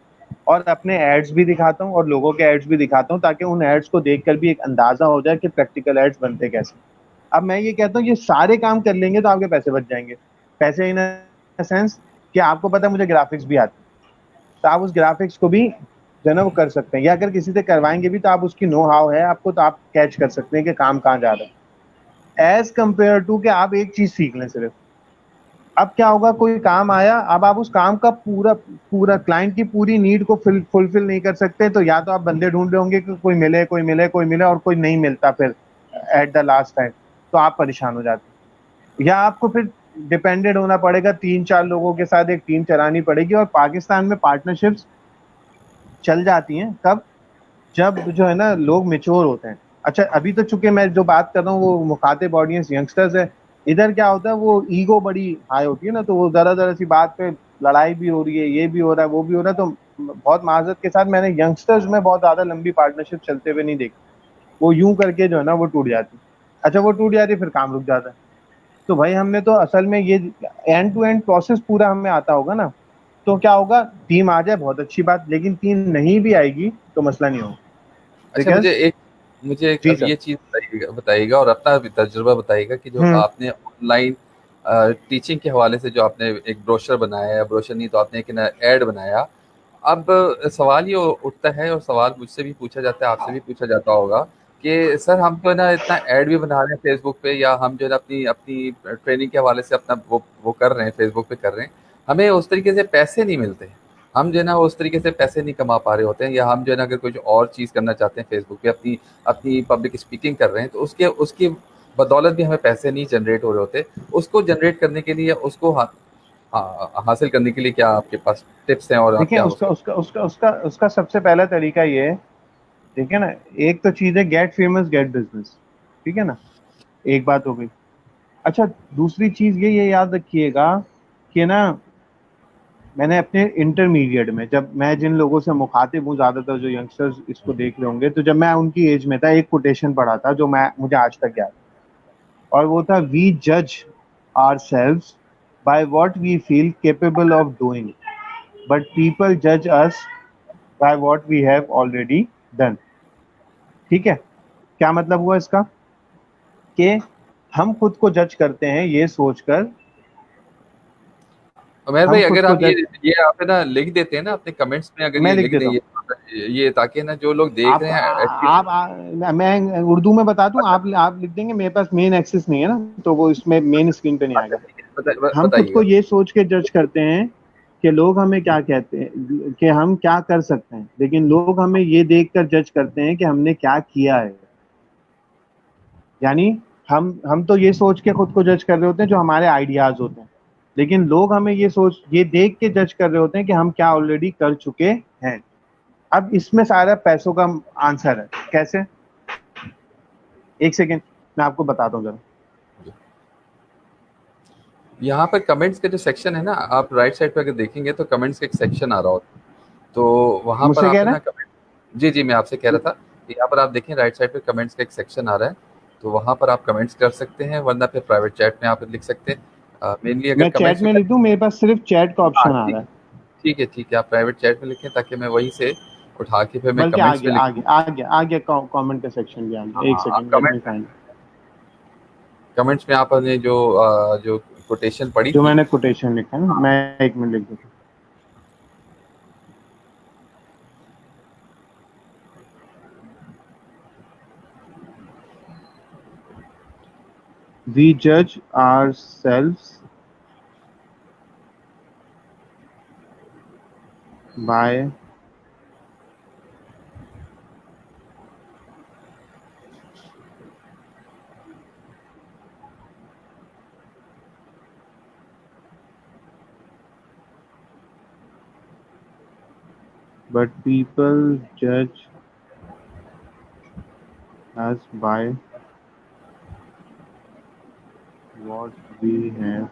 और अपने एड्स भी दिखाता हूँ और लोगों के एड्स भी दिखाता हूँ, ताकि उन एड्स को देखकर भी एक अंदाजा हो जाए कि प्रैक्टिकल एड्स बनते कैसे। अब मैं ये कहता हूँ, ये सारे काम कर लेंगे तो आपके पैसे बच जाएंगे। पैसे इन सेंस कि आपको पता है मुझे ग्राफिक्स भी आती है, तो आप उस ग्राफिक्स को भी जो है ना वो कर सकते हैं, या अगर किसी से करवाएंगे भी तो आप उसकी नो हाउ है आपको, तो आप कैच कर सकते हैं कि काम कहाँ जा रहा है, एज कंपेयर टू कि आप एक चीज सीख लें सिर्फ। अब क्या होगा, कोई काम आया, अब आप उस काम का पूरा पूरा क्लाइंट की पूरी नीड को फुलफिल नहीं कर सकते, तो या तो आप बंदे ढूंढ रहे होंगे कि कोई मिले कोई मिले कोई मिले, और कोई नहीं मिलता फिर एट द लास्ट टाइम, तो आप परेशान हो जाते हैं। या आपको फिर डिपेंडेंट होना पड़ेगा, 3-4 लोगों के साथ एक टीम चलानी पड़ेगी। और पाकिस्तान में पार्टनरशिप्स चल जाती हैं कब, जब जो है ना लोग मेच्योर होते हैं। अच्छा, अभी तो चूंकि मैं जो बात कर रहा हूँ वो मुखातिब ऑडियंस यंगस्टर्स है। इधर क्या होता है, वो ईगो बड़ी हाई होती है ना, तो वो जरा जरा सी बात पे लड़ाई भी हो रही है, ये भी हो रहा है, वो भी हो रहा है, तो बहुत माजरत के साथ मैंने यंगस्टर्स में बहुत ज्यादा लंबी पार्टनरशिप चलते हुए नहीं देखी। वो यूं करके जो है ना वो टूट जाती। अच्छा, वो टूट जाती, फिर काम रुक जाता है। तो भाई हमने तो असल में ये एंड टू एंड प्रोसेस पूरा हमें आता होगा ना, तो क्या होगा, टीम आ जाए बहुत अच्छी बात, लेकिन टीम नहीं भी आएगी तो मसला नहीं होगा। अच्छा, बिकॉज मुझे एक जी अब सर। ये चीज़ बताइएगा और अपना भी तजुर्बा बताइएगा कि जो हम्म। आपने ऑनलाइन टीचिंग के हवाले से जो आपने एक ब्रोशर बनाया, या ब्रोशर नहीं तो आपने एक ना ऐड बनाया। अब सवाल ये उठता है, और सवाल मुझसे भी पूछा जाता है, आपसे भी पूछा जाता होगा कि सर हम तो है ना इतना ऐड भी बना रहे हैं फेसबुक पे, या हम जो है ना अपनी अपनी ट्रेनिंग के हवाले से अपना वो कर रहे हैं, फेसबुक पे कर रहे हैं, हमें उस तरीके से पैसे नहीं मिलते। हम जो है ना उस तरीके से पैसे नहीं कमा पा रहे होते हैं, या हम जो है ना अगर कुछ और चीज़ करना चाहते हैं फेसबुक पे, अपनी अपनी पब्लिक स्पीकिंग कर रहे हैं, तो उसके उसकी बदौलत भी हमें पैसे नहीं जनरेट हो रहे होते। उसको जनरेट करने के लिए, या उसको हासिल करने के लिए क्या आपके पास टिप्स हैं, और आप देखिए, क्या उसका उसको। उसका उसका उसका उसका सबसे पहला तरीका ये है, ठीक है ना। एक तो चीज है गेट फेमस गेट बिजनेस, ठीक है ना, एक बात हो गई। अच्छा, दूसरी चीज ये याद रखिएगा कि ना, मैंने अपने इंटरमीडिएट में, जब मैं जिन लोगों से मुखातिब हूँ, ज्यादातर जो यंगस्टर्स इसको देख रहे होंगे, तो जब मैं उनकी एज में था, एक कोटेशन पढ़ा था जो मुझे आज तक याद है, और वो था, वी जज are selves by what we feel capable of doing, but people जज अस by what we have already done. ठीक है, क्या मतलब हुआ इसका, कि हम खुद को जज करते हैं ये सोचकर, उमैर भाई, हम खुद अगर को आप जज। ये आप है ना लिख देते हैं ना अपने कमेंट्स में, अगर मैं ये लिख लिख दें, देता हूँ। ये ताकि ना जो लोग देख रहे हैं एटलीस्ट। मैं उर्दू में बता दूं, आप लिख देंगे, मेरे पास मेन एक्सेस नहीं है ना, तो वो इसमें मेन स्क्रीन पे नहीं अच्छा आएगा। ठीक है, हम खुद को बताइएगा। ये सोच के जज करते हैं कि लोग हमें क्या कहते हैं, कि हम क्या कर सकते हैं, लेकिन लोग हमें ये देख कर जज करते हैं कि हमने क्या किया है। यानी हम तो ये सोच के खुद को जज कर रहे होते हैं जो हमारे आइडियाज होते हैं, लेकिन लोग हमें ये देख के जज कर रहे होते हैं कि हम क्या ऑलरेडी कर चुके हैं। अब इसमें सारा पैसों का आंसर है। कैसे? एक सेकेंड, मैं आपको बताता हूँ जरा। यहाँ पर कमेंट्स के जो सेक्शन है ना, आप राइट साइड पे अगर देखेंगे तो कमेंट्स का एक सेक्शन आ रहा होता है, तो वहाँ पर मुझसे कह आप रहे ना कमेंट, जी जी मैं आपसे कह रहा था कि यहाँ पर आप देखें राइट साइड पे कमेंट्स का एक सेक्शन आ रहा है, तो वहाँ पर आप कमेंट्स कर सकते हैं, वरना फिर प्राइवेट चैट में आप लिख सकते हैं। मेनली अगर मैं चैट कमेंट्स में में, लिख दूं? मेरे पास सिर्फ चैट का हाँ ऑप्शन आ ठीक रहा है, है। ठीक है आप प्राइवेट चैट में लिखें, ताकि मैं वहीं से उठा के फिर मैं बल्कि कमेंट्स में लिख दूँ। आ गया कमेंट का सेक्शन भी आ गया। एक हाँ आप second, let me comment, find. Comments में आपने जो कोटेशन पढ़ी जो थी। मैंने कोटेशन लिखा है ना, मैं एक मिनट लिख देता हूँ। We judge ourselves by but people judge us by what we have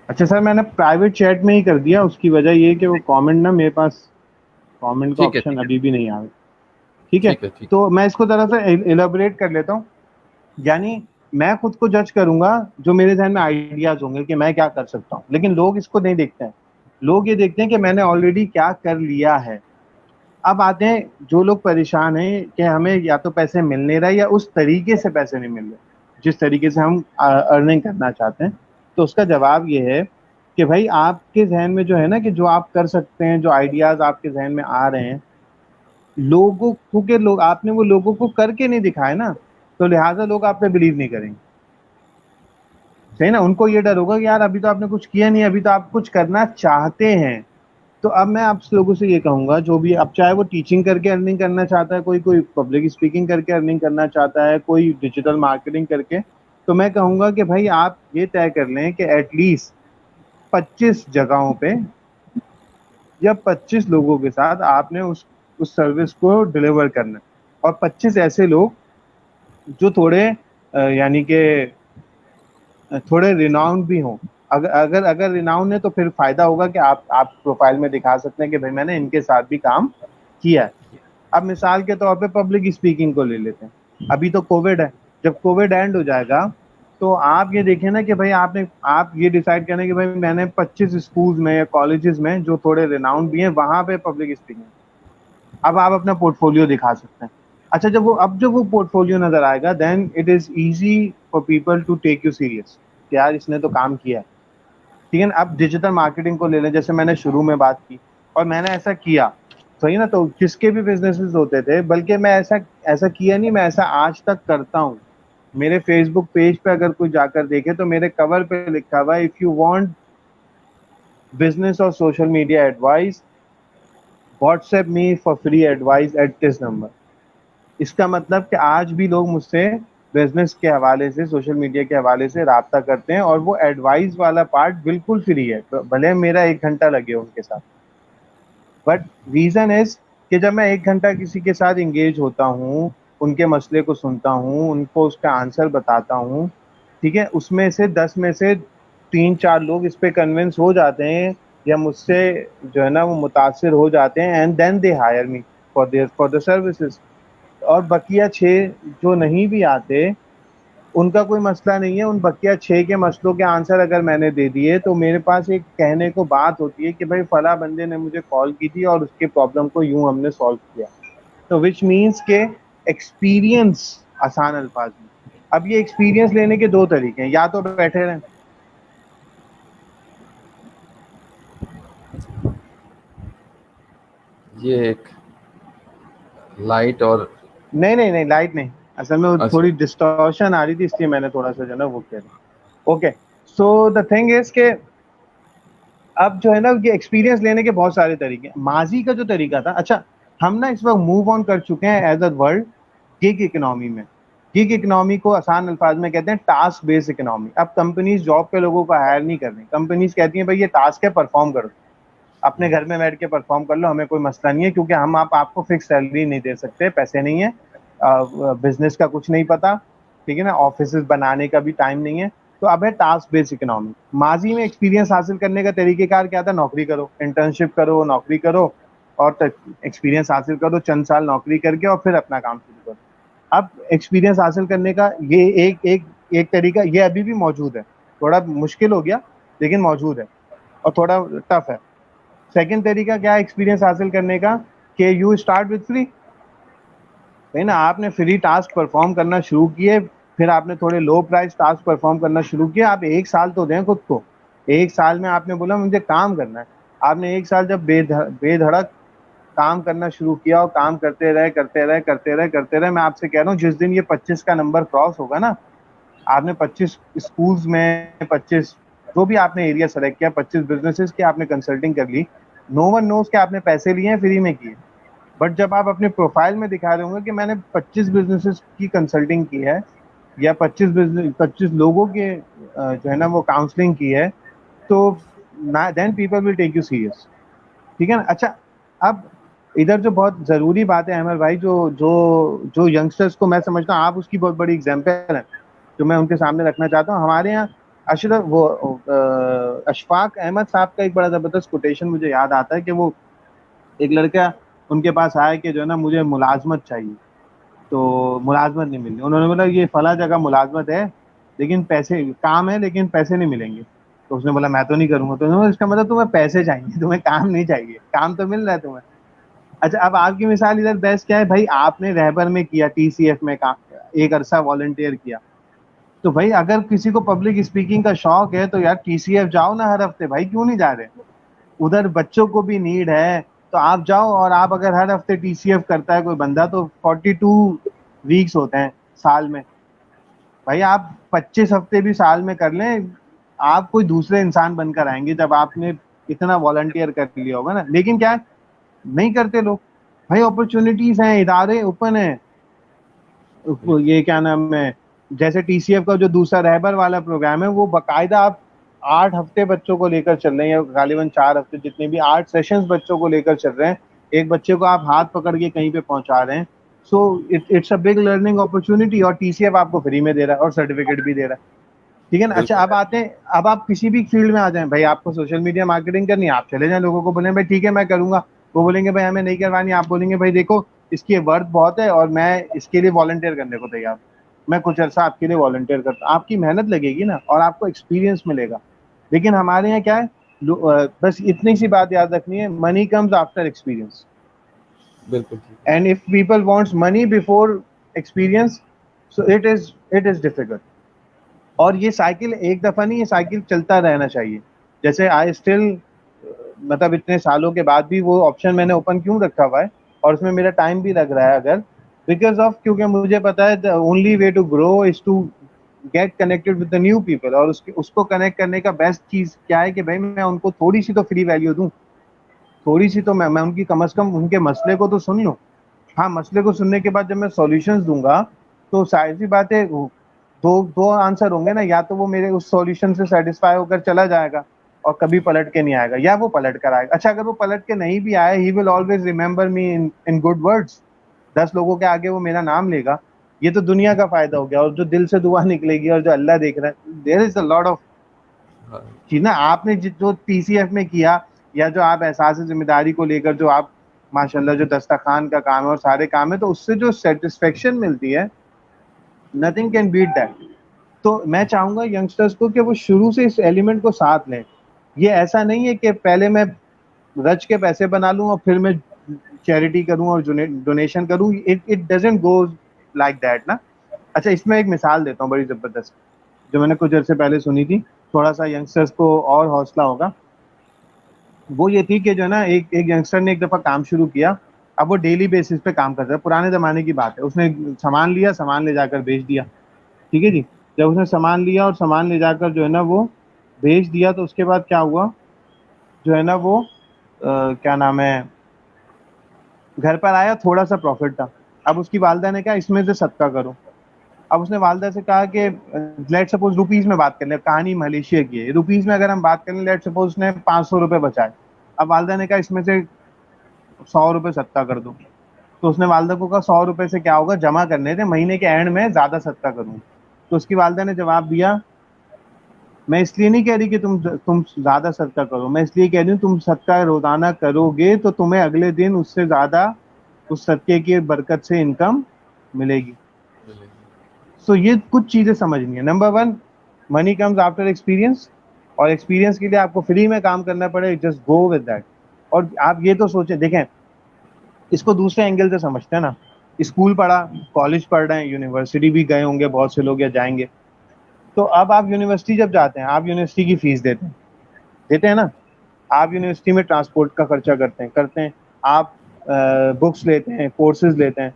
अच्छा सर, मैंने प्राइवेट चैट में ही कर दिया। उसकी वजह ये है कि वो कमेंट ना, मेरे पास कमेंट का ठीक है ऑप्शन ठीक है अभी भी नहीं आ रहा। ठीक है, ठीक है ठीक तो मैं इसको जरा सा इलेबोरेट कर लेता हूँ। यानी मैं खुद को जज करूंगा, जो मेरे ध्यान में आइडियाज होंगे कि मैं क्या कर सकता हूँ, लेकिन लोग इसको नहीं देखते हैं। लोग ये देखते हैं कि मैंने ऑलरेडी क्या कर लिया है। अब आते हैं जो लोग परेशान हैं कि हमें या तो पैसे मिल नहीं रहे या उस तरीके से पैसे नहीं मिल रहे जिस तरीके से हम अर्निंग करना चाहते हैं। तो उसका जवाब ये है कि भाई आपके जहन में जो है ना, कि जो आप कर सकते हैं, जो आइडियाज आपके जहन में आ रहे हैं, लोगों क्योंकि लोग आपने वो लोगों को करके नहीं दिखाया ना, तो लिहाजा लोग आप पे बिलीव नहीं करेंगे। सही ना? उनको ये डर होगा कि यार अभी तो आपने कुछ किया नहीं, अभी तो आप कुछ करना चाहते हैं। तो अब मैं आप लोगों से ये कहूंगा, जो भी, अब चाहे वो टीचिंग करके अर्निंग करना चाहता है, कोई कोई पब्लिक स्पीकिंग करके अर्निंग करना चाहता है, कोई डिजिटल मार्केटिंग करके, तो मैं कहूंगा कि भाई आप ये तय कर लें कि एटलीस्ट 25 जगहों पे या 25 लोगों के साथ आपने उस सर्विस को डिलीवर करना है। और 25 ऐसे लोग जो थोड़े यानी कि थोड़े रिनाउंड भी हों। अगर अगर अगर रिनाउंड है तो फिर फायदा होगा कि आप प्रोफाइल में दिखा सकते हैं कि भाई मैंने इनके साथ भी काम किया है। अब मिसाल के तौर पे पब्लिक स्पीकिंग को ले लेते हैं। अभी तो कोविड है, जब कोविड एंड हो जाएगा तो आप ये देखें ना कि भाई आप ये डिसाइड करें कि भाई मैंने 25 स्कूल्स में या कॉलेजेस में जो थोड़े रिनाउंड भी हैं वहां पे पब्लिक स्पीकिंग। अब आप अपना पोर्टफोलियो दिखा सकते हैं। अच्छा, जब वो पोर्टफोलियो नजर आएगा, then it is easy for people to take you serious कि यार इसने तो काम किया है। ठीक है ना? अब डिजिटल मार्केटिंग को ले लें, जैसे मैंने शुरू में बात की और मैंने ऐसा किया, सही ना? तो जिसके भी बिजनेसेस होते थे, बल्कि मैं ऐसा ऐसा किया नहीं, मैं ऐसा आज तक करता हूँ। मेरे फेसबुक पेज पे अगर कोई जाकर देखे तो मेरे कवर पे लिखा हुआ है, इफ यू वांट बिजनेस और social media advice, WhatsApp me for free advice at this number. इसका मतलब कि आज भी लोग मुझसे बिजनेस के हवाले से, सोशल मीडिया के हवाले से राब्ता करते हैं, और वो एडवाइस वाला पार्ट बिल्कुल फ्री है, भले मेरा 1 घंटा लगे उनके साथ। बट रीजन इज कि जब मैं 1 घंटा किसी के साथ इंगेज होता हूँ, उनके मसले को सुनता हूँ, उनको उसका आंसर बताता हूँ, ठीक है, उसमें से 10 में से 3-4 लोग इस पे कन्विंस हो जाते हैं या मुझसे जो है ना वो मुतासिर हो जाते हैं, and then they hire me for the services. और बकिया 6 जो नहीं भी आते, उनका कोई मसला नहीं है। उन बकिया 6 के मसलों के आंसर अगर मैंने दे दिए तो मेरे पास एक कहने को बात होती है कि भाई फला बंदे ने मुझे कॉल की थी और उसके प्रॉब्लम को यूं हमने सॉल्व किया। तो विच मीन्स के एक्सपीरियंस, आसान अल्फाज में। अब ये एक्सपीरियंस लेने के 2 तरीके हैं, या तो बैठे रहें। ये एक लाइट और, नहीं नहीं नहीं, लाइट नहीं, असल में वो अच्छा थोड़ी डिस्टॉर्शन आ रही थी, इसलिए मैंने थोड़ा सा जो है ना वो किया। Okay, so the thing is के अब जो है ना ये एक्सपीरियंस लेने के बहुत सारे तरीके हैं। माजी का जो तरीका था, अच्छा हम ना इस वक्त मूव ऑन कर चुके हैं as a world gig economy में। गिग इकोनॉमी को आसान अल्फाज में कहते हैं टास्क बेस्ड इकोनॉमी। अब कंपनीज जॉब पे लोगों को हायर नहीं कर रही, कंपनीज कहती हैं भाई ये टास्क है, परफॉर्म करो, अपने घर में बैठ के परफॉर्म कर लो, हमें कोई मसला नहीं है, क्योंकि हम आपको फिक्स सैलरी नहीं दे सकते, पैसे नहीं है, बिजनेस का कुछ नहीं पता, ठीक है ना, ऑफिस बनाने का भी टाइम नहीं है। तो अब है टास्क बेस्ड इकोनॉमी। माजी में एक्सपीरियंस हासिल करने का तरीकेकार क्या था? नौकरी करो, इंटर्नशिप करो, नौकरी करो और एक्सपीरियंस हासिल करो, चंद साल नौकरी करके और फिर अपना काम शुरू करो। अब एक्सपीरियंस हासिल करने का ये एक तरीका ये अभी भी मौजूद है, थोड़ा मुश्किल हो गया लेकिन मौजूद है और थोड़ा टफ है। सेकंड तरीका क्या है एक्सपीरियंस हासिल करने का? कि यू स्टार्ट विथ फ्री, है ना, आपने फ्री टास्क परफॉर्म करना शुरू किए, फिर आपने थोड़े लो प्राइस टास्क परफॉर्म करना शुरू किया। आप एक साल तो दें खुद को, एक साल में आपने बोला मुझे काम करना है, आपने एक साल जब बेधड़क काम करना शुरू किया और काम करते रहे करते रहे करते रहे करते रहे, मैं आपसे कह रहा हूँ जिस दिन ये 25 का नंबर क्रॉस होगा ना, आपने 25 स्कूल्स में 25 जो भी आपने एरिया सेलेक्ट किया, 25 बिजनेसेस की आपने कंसल्टिंग कर ली, नो वन नोज के आपने पैसे लिए हैं, फ्री में किए। बट जब आप अपने प्रोफाइल में दिखा रहे होंगे कि मैंने 25 बिजनेसेस की कंसल्टिंग की है या 25 लोगों के जो है ना वो काउंसलिंग की है, तो then people will take you serious, ठीक है ना। अच्छा, अब इधर जो बहुत जरूरी बात है अहमद भाई, जो जो जो यंगस्टर्स को मैं समझता हूँ आप उसकी बहुत बड़ी एग्जाम्पल है जो मैं उनके सामने रखना चाहता हूँ। हमारे यहाँ अशफाक अहमद साहब का एक बड़ा जबरदस्त कोटेशन मुझे याद आता है कि वो एक लड़का उनके पास आया कि जो है ना मुझे मुलाजमत चाहिए, तो मुलाजमत नहीं मिल रही, उन्होंने बोला ये फला जगह मुलाजमत है लेकिन पैसे काम है लेकिन पैसे नहीं मिलेंगे। तो उसने बोला मैं तो नहीं करूंगा। तो उन्होंने बोला, इसका मतलब तुम्हें पैसे चाहिए, तुम्हें काम नहीं चाहिए, काम तो मिल रहा है तुम्हें। अच्छा, अब आपकी मिसाल इधर बेस्ट क्या है भाई? आपने रहबर में किया, टीसीएफ में काम एक अरसा वॉलंटियर किया, तो भाई अगर किसी को पब्लिक स्पीकिंग का शौक है तो यार टीसीएफ जाओ ना हर हफ्ते, भाई क्यों नहीं जा रहे? उधर बच्चों को भी नीड है, तो आप जाओ। और आप अगर हर हफ्ते टीसीएफ करता है कोई बंदा तो 42 वीक्स होते हैं साल में, भाई आप 25 हफ्ते भी साल में कर लें, आप कोई दूसरे इंसान बनकर आएंगे जब आपने इतना वॉलंटियर कर लिया होगा ना। लेकिन क्या है, नहीं करते लोग। भाई अपॉर्चुनिटीज हैं, इदारे ओपन है, ये क्या नाम है, जैसे टीसीएफ का जो दूसरा रहबर वाला प्रोग्राम है वो बकायदा आप 8 हफ्ते बच्चों को लेकर चल रहे हैं, या गालिबन 4 हफ्ते, जितने भी 8 सेशंस बच्चों को लेकर चल रहे हैं, एक बच्चे को आप हाथ पकड़ के कहीं पे पहुंचा रहे हैं। So it's a big learning opportunity, और टीसीएफ आपको फ्री में दे रहा है और सर्टिफिकेट भी दे रहा है, ठीक है ना। अच्छा, बिल्कुल। अब आते हैं, अब आप किसी भी फील्ड में आ जाएं, भाई आपको सोशल मीडिया मार्केटिंग करनी है, आप चले जाएं, लोगों को बोलें भाई ठीक है मैं करूंगा, वो बोलेंगे भाई हमें नहीं करवानी, आप बोलेंगे भाई देखो इसकी वर्थ बहुत है और मैं इसके लिए वॉलंटियर करने को तैयार हूं, मैं कुछ अर्सा आपके लिए वॉलंटियर करता हूं। आपकी मेहनत लगेगी ना और आपको एक्सपीरियंस मिलेगा। लेकिन हमारे यहाँ क्या है, बस इतनी सी बात याद रखनी है, मनी कम्स आफ्टर एक्सपीरियंस, बिल्कुल ठीक है। And if people wants money before experience, so it is difficult. और ये साइकिल एक दफा नहीं, ये साइकिल चलता रहना चाहिए। जैसे आई स्टिल, मतलब इतने सालों के बाद भी वो ऑप्शन मैंने ओपन क्यों रखा हुआ है और उसमें मेरा टाइम भी लग रहा है, अगर बिकॉज ऑफ, क्योंकि मुझे पता है the only way to grow is to get connected with the new people. और उसको कनेक्ट करने का बेस्ट चीज क्या है कि भाई मैं उनको थोड़ी सी तो फ्री वैल्यू दूं, थोड़ी सी तो मैं उनकी कम से कम उनके मसले को तो सुन लूं। हाँ, मसले को सुनने के बाद जब मैं सॉल्यूशंस दूंगा तो जाहिर सी बात है दो दो आंसर होंगे ना, या तो वो मेरे उस सॉल्यूशन से सेटिस्फाई होकर चला जाएगा और कभी पलट के नहीं आएगा, या वो पलट कर आएगा। अच्छा, अगर वो पलट के नहीं भी आए, he will always remember me in good words, 10 लोगों के आगे वो मेरा नाम लेगा। ये तो दुनिया का फायदा हो गया, और जो दिल से दुआ निकलेगी और जो अल्लाह देख रहा है, there is a lot of हाँ, चीज ना। आपने जो टीसीएफ में किया, या जो आप एहसास जिम्मेदारी को लेकर जो आप माशाल्लाह जो दस्तरखान का काम है और सारे काम है, तो उससे जो सेटिस्फेक्शन मिलती है, नथिंग कैन बीट दैट। तो मैं चाहूंगा यंगस्टर्स को कि वो शुरू से इस एलिमेंट को साथ लें। ये ऐसा नहीं है कि पहले मैं रच के पैसे बना लूं और फिर मैं चैरिटी करूं और डोनेशन करूं, it it doesn't go like that ना। अच्छा, इसमें एक मिसाल देता हूँ बड़ी जबरदस्त, जो मैंने कुछ देर से पहले सुनी थी, थोड़ा सा यंगस्टर्स को और हौसला होगा। वो ये थी कि जो है ना, एक एक यंगस्टर ने एक दफा काम शुरू किया। अब वो डेली बेसिस पे काम करता है, पुराने जमाने की बात है, उसने सामान लिया, सामान ले जाकर बेच दिया, ठीक है जी। जब उसने सामान लिया और सामान ले जाकर जो है ना वो बेच दिया, तो उसके बाद क्या हुआ जो है ना वो क्या नाम है, घर पर आया, थोड़ा सा प्रॉफिट था। अब उसकी वालदा ने कहा इसमें से सदका करो। अब उसने वालदा से कहा कि लेट सपोज रुपीज में बात कर ले, कहानी मलेशिया की है, रुपीज में अगर हम बात करें, लेट सपोज उसने 500 रुपये बचाए। अब वालदा ने कहा इसमें से 100 रुपये सदका कर दो। तो उसने वालदा को कहा 100 रुपये से क्या होगा, जमा करने थे, महीने के एंड में ज्यादा सदका करूँ। तो उसकी वालदा ने जवाब दिया, मैं इसलिए नहीं कह रही कि तुम ज्यादा सदका करो, मैं इसलिए कह रही हूँ तुम सदका रोजाना करोगे तो तुम्हें अगले दिन उससे ज्यादा उस सदके की बरकत से इनकम मिलेगी। सो ये कुछ चीजें समझनी है। Number one, money comes after experience, और एक्सपीरियंस के लिए आपको फ्री में काम करना पड़े, जस्ट गो विद दैट। और आप ये तो सोचें, देखें इसको दूसरे एंगल से समझते हैं ना, स्कूल पढ़ा, कॉलेज पढ़ रहे हैं, यूनिवर्सिटी भी गए होंगे बहुत से लोग या जाएंगे। तो अब आप यूनिवर्सिटी जब जाते हैं, आप यूनिवर्सिटी की फीस देते हैं ना, आप यूनिवर्सिटी में ट्रांसपोर्ट का खर्चा करते हैं, आप बुक्स लेते हैं, कोर्सेज लेते हैं,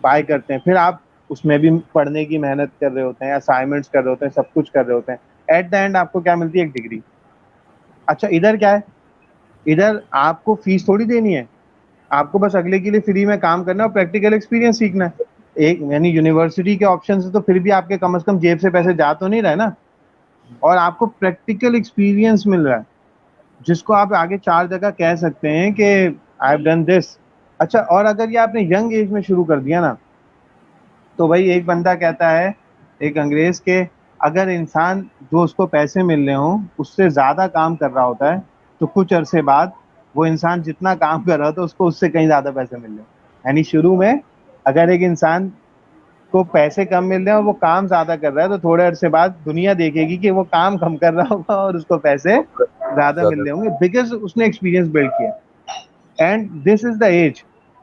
बाय करते हैं, फिर आप उसमें भी पढ़ने की मेहनत कर रहे होते हैं, असाइनमेंट्स कर रहे होते हैं, सब कुछ कर रहे होते हैं। एट द एंड आपको क्या मिलती है, एक डिग्री। अच्छा इधर क्या है, इधर आपको फीस थोड़ी देनी है, आपको बस अगले के लिए फ्री में काम करना है और प्रैक्टिकल एक्सपीरियंस सीखना है। एक यानी यूनिवर्सिटी के ऑप्शन से तो फिर भी आपके कम से कम जेब से पैसे जा तो नहीं रहे ना, और आपको प्रैक्टिकल एक्सपीरियंस मिल रहा है, जिसको आप आगे 4 जगह कह सकते हैं कि आई हैव डन दिस। अच्छा, और अगर ये आपने यंग एज में शुरू कर दिया ना, तो भाई एक बंदा कहता है, एक अंग्रेज के, अगर इंसान जो उसको पैसे मिल रहे हों उससे ज्यादा काम कर रहा होता है, तो कुछ अरसे बाद वो इंसान जितना काम कर रहा होता है उसको उससे कहीं ज्यादा पैसे मिल रहे हैं। यानी शुरू में अगर एक इंसान को पैसे कम मिल रहे हैं और वो काम ज्यादा कर रहा है, तो थोड़े अरसे बाद दुनिया देखेगी कि वो काम कम कर रहा होगा और उसको पैसे ज्यादा मिल ज़्यादा। रहे होंगे, बिकॉज उसने एक्सपीरियंस बिल्ड किया। And this is the age.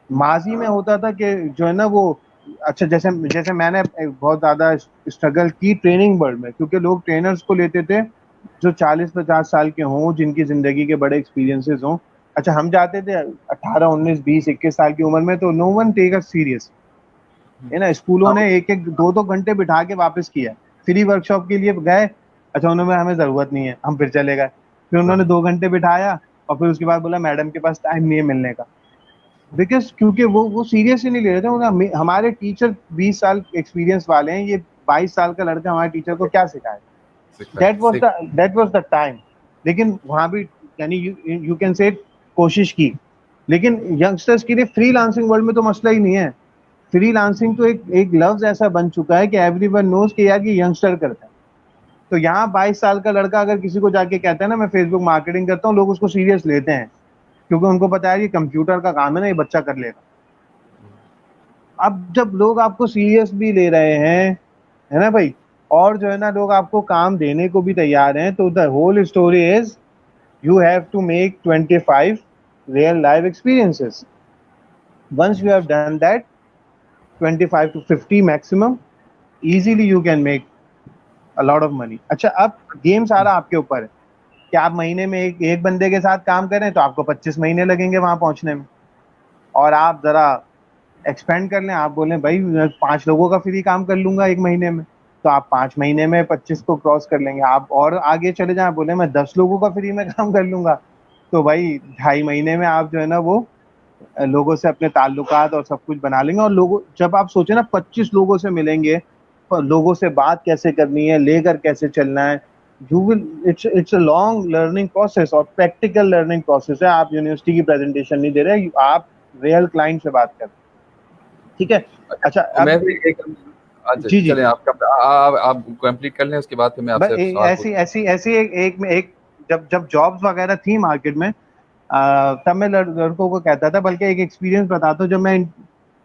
माजी में होता था कि जो है ना वो, अच्छा जैसे जैसे मैंने बहुत ज्यादा स्ट्रगल की ट्रेनिंग वर्ल्ड में, क्योंकि लोग ट्रेनर्स को लेते थे जो 40-50 साल के हों, जिनकी जिंदगी के बड़े एक्सपीरियंसेस हों। अच्छा हम जाते थे 18, 19, 20, 21 साल की उम्र में, तो no one take us serious, है ना। स्कूलों हाँ, ने एक एक दो दो घंटे बिठा के वापस किया, फ्री वर्कशॉप के लिए गए। अच्छा उन्होंने, हमें जरूरत नहीं है, हम फिर चले गए। फिर उन्होंने 2 घंटे बिठाया और फिर उसके बाद बोला मैडम के पास टाइम नहीं है मिलने का, बिकॉज क्योंकि वो सीरियस ही नहीं ले रहे थे। हमारे टीचर 20 साल एक्सपीरियंस वाले हैं, ये 22 साल का लड़का हमारे टीचर को क्या सिखाए। सीख दैट वाज द टाइम। लेकिन वहां भी यानी यू कैन से कोशिश की। लेकिन यंगस्टर्स के लिए फ्रीलांसिंग वर्ल्ड में तो मसला ही नहीं है। फ्रीलांसिंग तो एक एक लफ्ज ऐसा बन चुका है कि एवरीवन नोज कि यार ये यंगस्टर करता है। तो यहाँ 22 साल का लड़का अगर किसी को जाके कहता है ना मैं फेसबुक मार्केटिंग करता हूँ, लोग उसको सीरियस लेते हैं, क्योंकि उनको पता है कि कंप्यूटर का काम है ना, ये बच्चा कर लेगा। अब जब लोग आपको सीरियस भी ले रहे हैं, है ना भाई, और जो है ना लोग आपको काम देने को भी तैयार हैं, तो the whole story is you have to make 25 real life experiences. Once you have done that, 25 to 50 maximum, easily you can make a lot of money. अच्छा अब गेम सारा आपके ऊपर है कि आप महीने में एक एक बंदे के साथ काम करें तो आपको 25 महीने लगेंगे वहां पहुंचने में, और आप जरा एक्सपेंड कर लें, आप बोलें भाई मैं 5 लोगों का फ्री काम कर लूंगा एक महीने में, तो आप 5 महीने में 25 को क्रॉस कर लेंगे। आप और आगे चले जाएं, बोले मैं 10 लोगों का फ्री में काम कर लूंगा, तो भाई 2.5 महीने में आप जो है ना वो लोगों से अपने ताल्लुकात और सब कुछ बना लेंगे। और लोगों, जब आप सोचे ना 25 लोगों से मिलेंगे, तो लोगों से बात कैसे करनी है, लेकर कैसे चलना है, you will, it's a long learning process और प्रैक्टिकल लर्निंग प्रोसेस है। आप यूनिवर्सिटी की प्रेजेंटेशन नहीं दे रहे, आप रियल क्लाइंट से बात कर रहे हैं। ठीक है। अच्छा मैं अब भी एक अच्छा, जी जी, चलें आप कंप्लीट कर लें, उसके बाद फिर मैं आपसे सवाल ऐसी पूछूँ। ऐसी ऐसी एक जब जॉब्स वगैरह थी मार्केट में, तब मैं लड़कों को कहता था, बल्कि एक एक्सपीरियंस बताता हूँ। जब मैं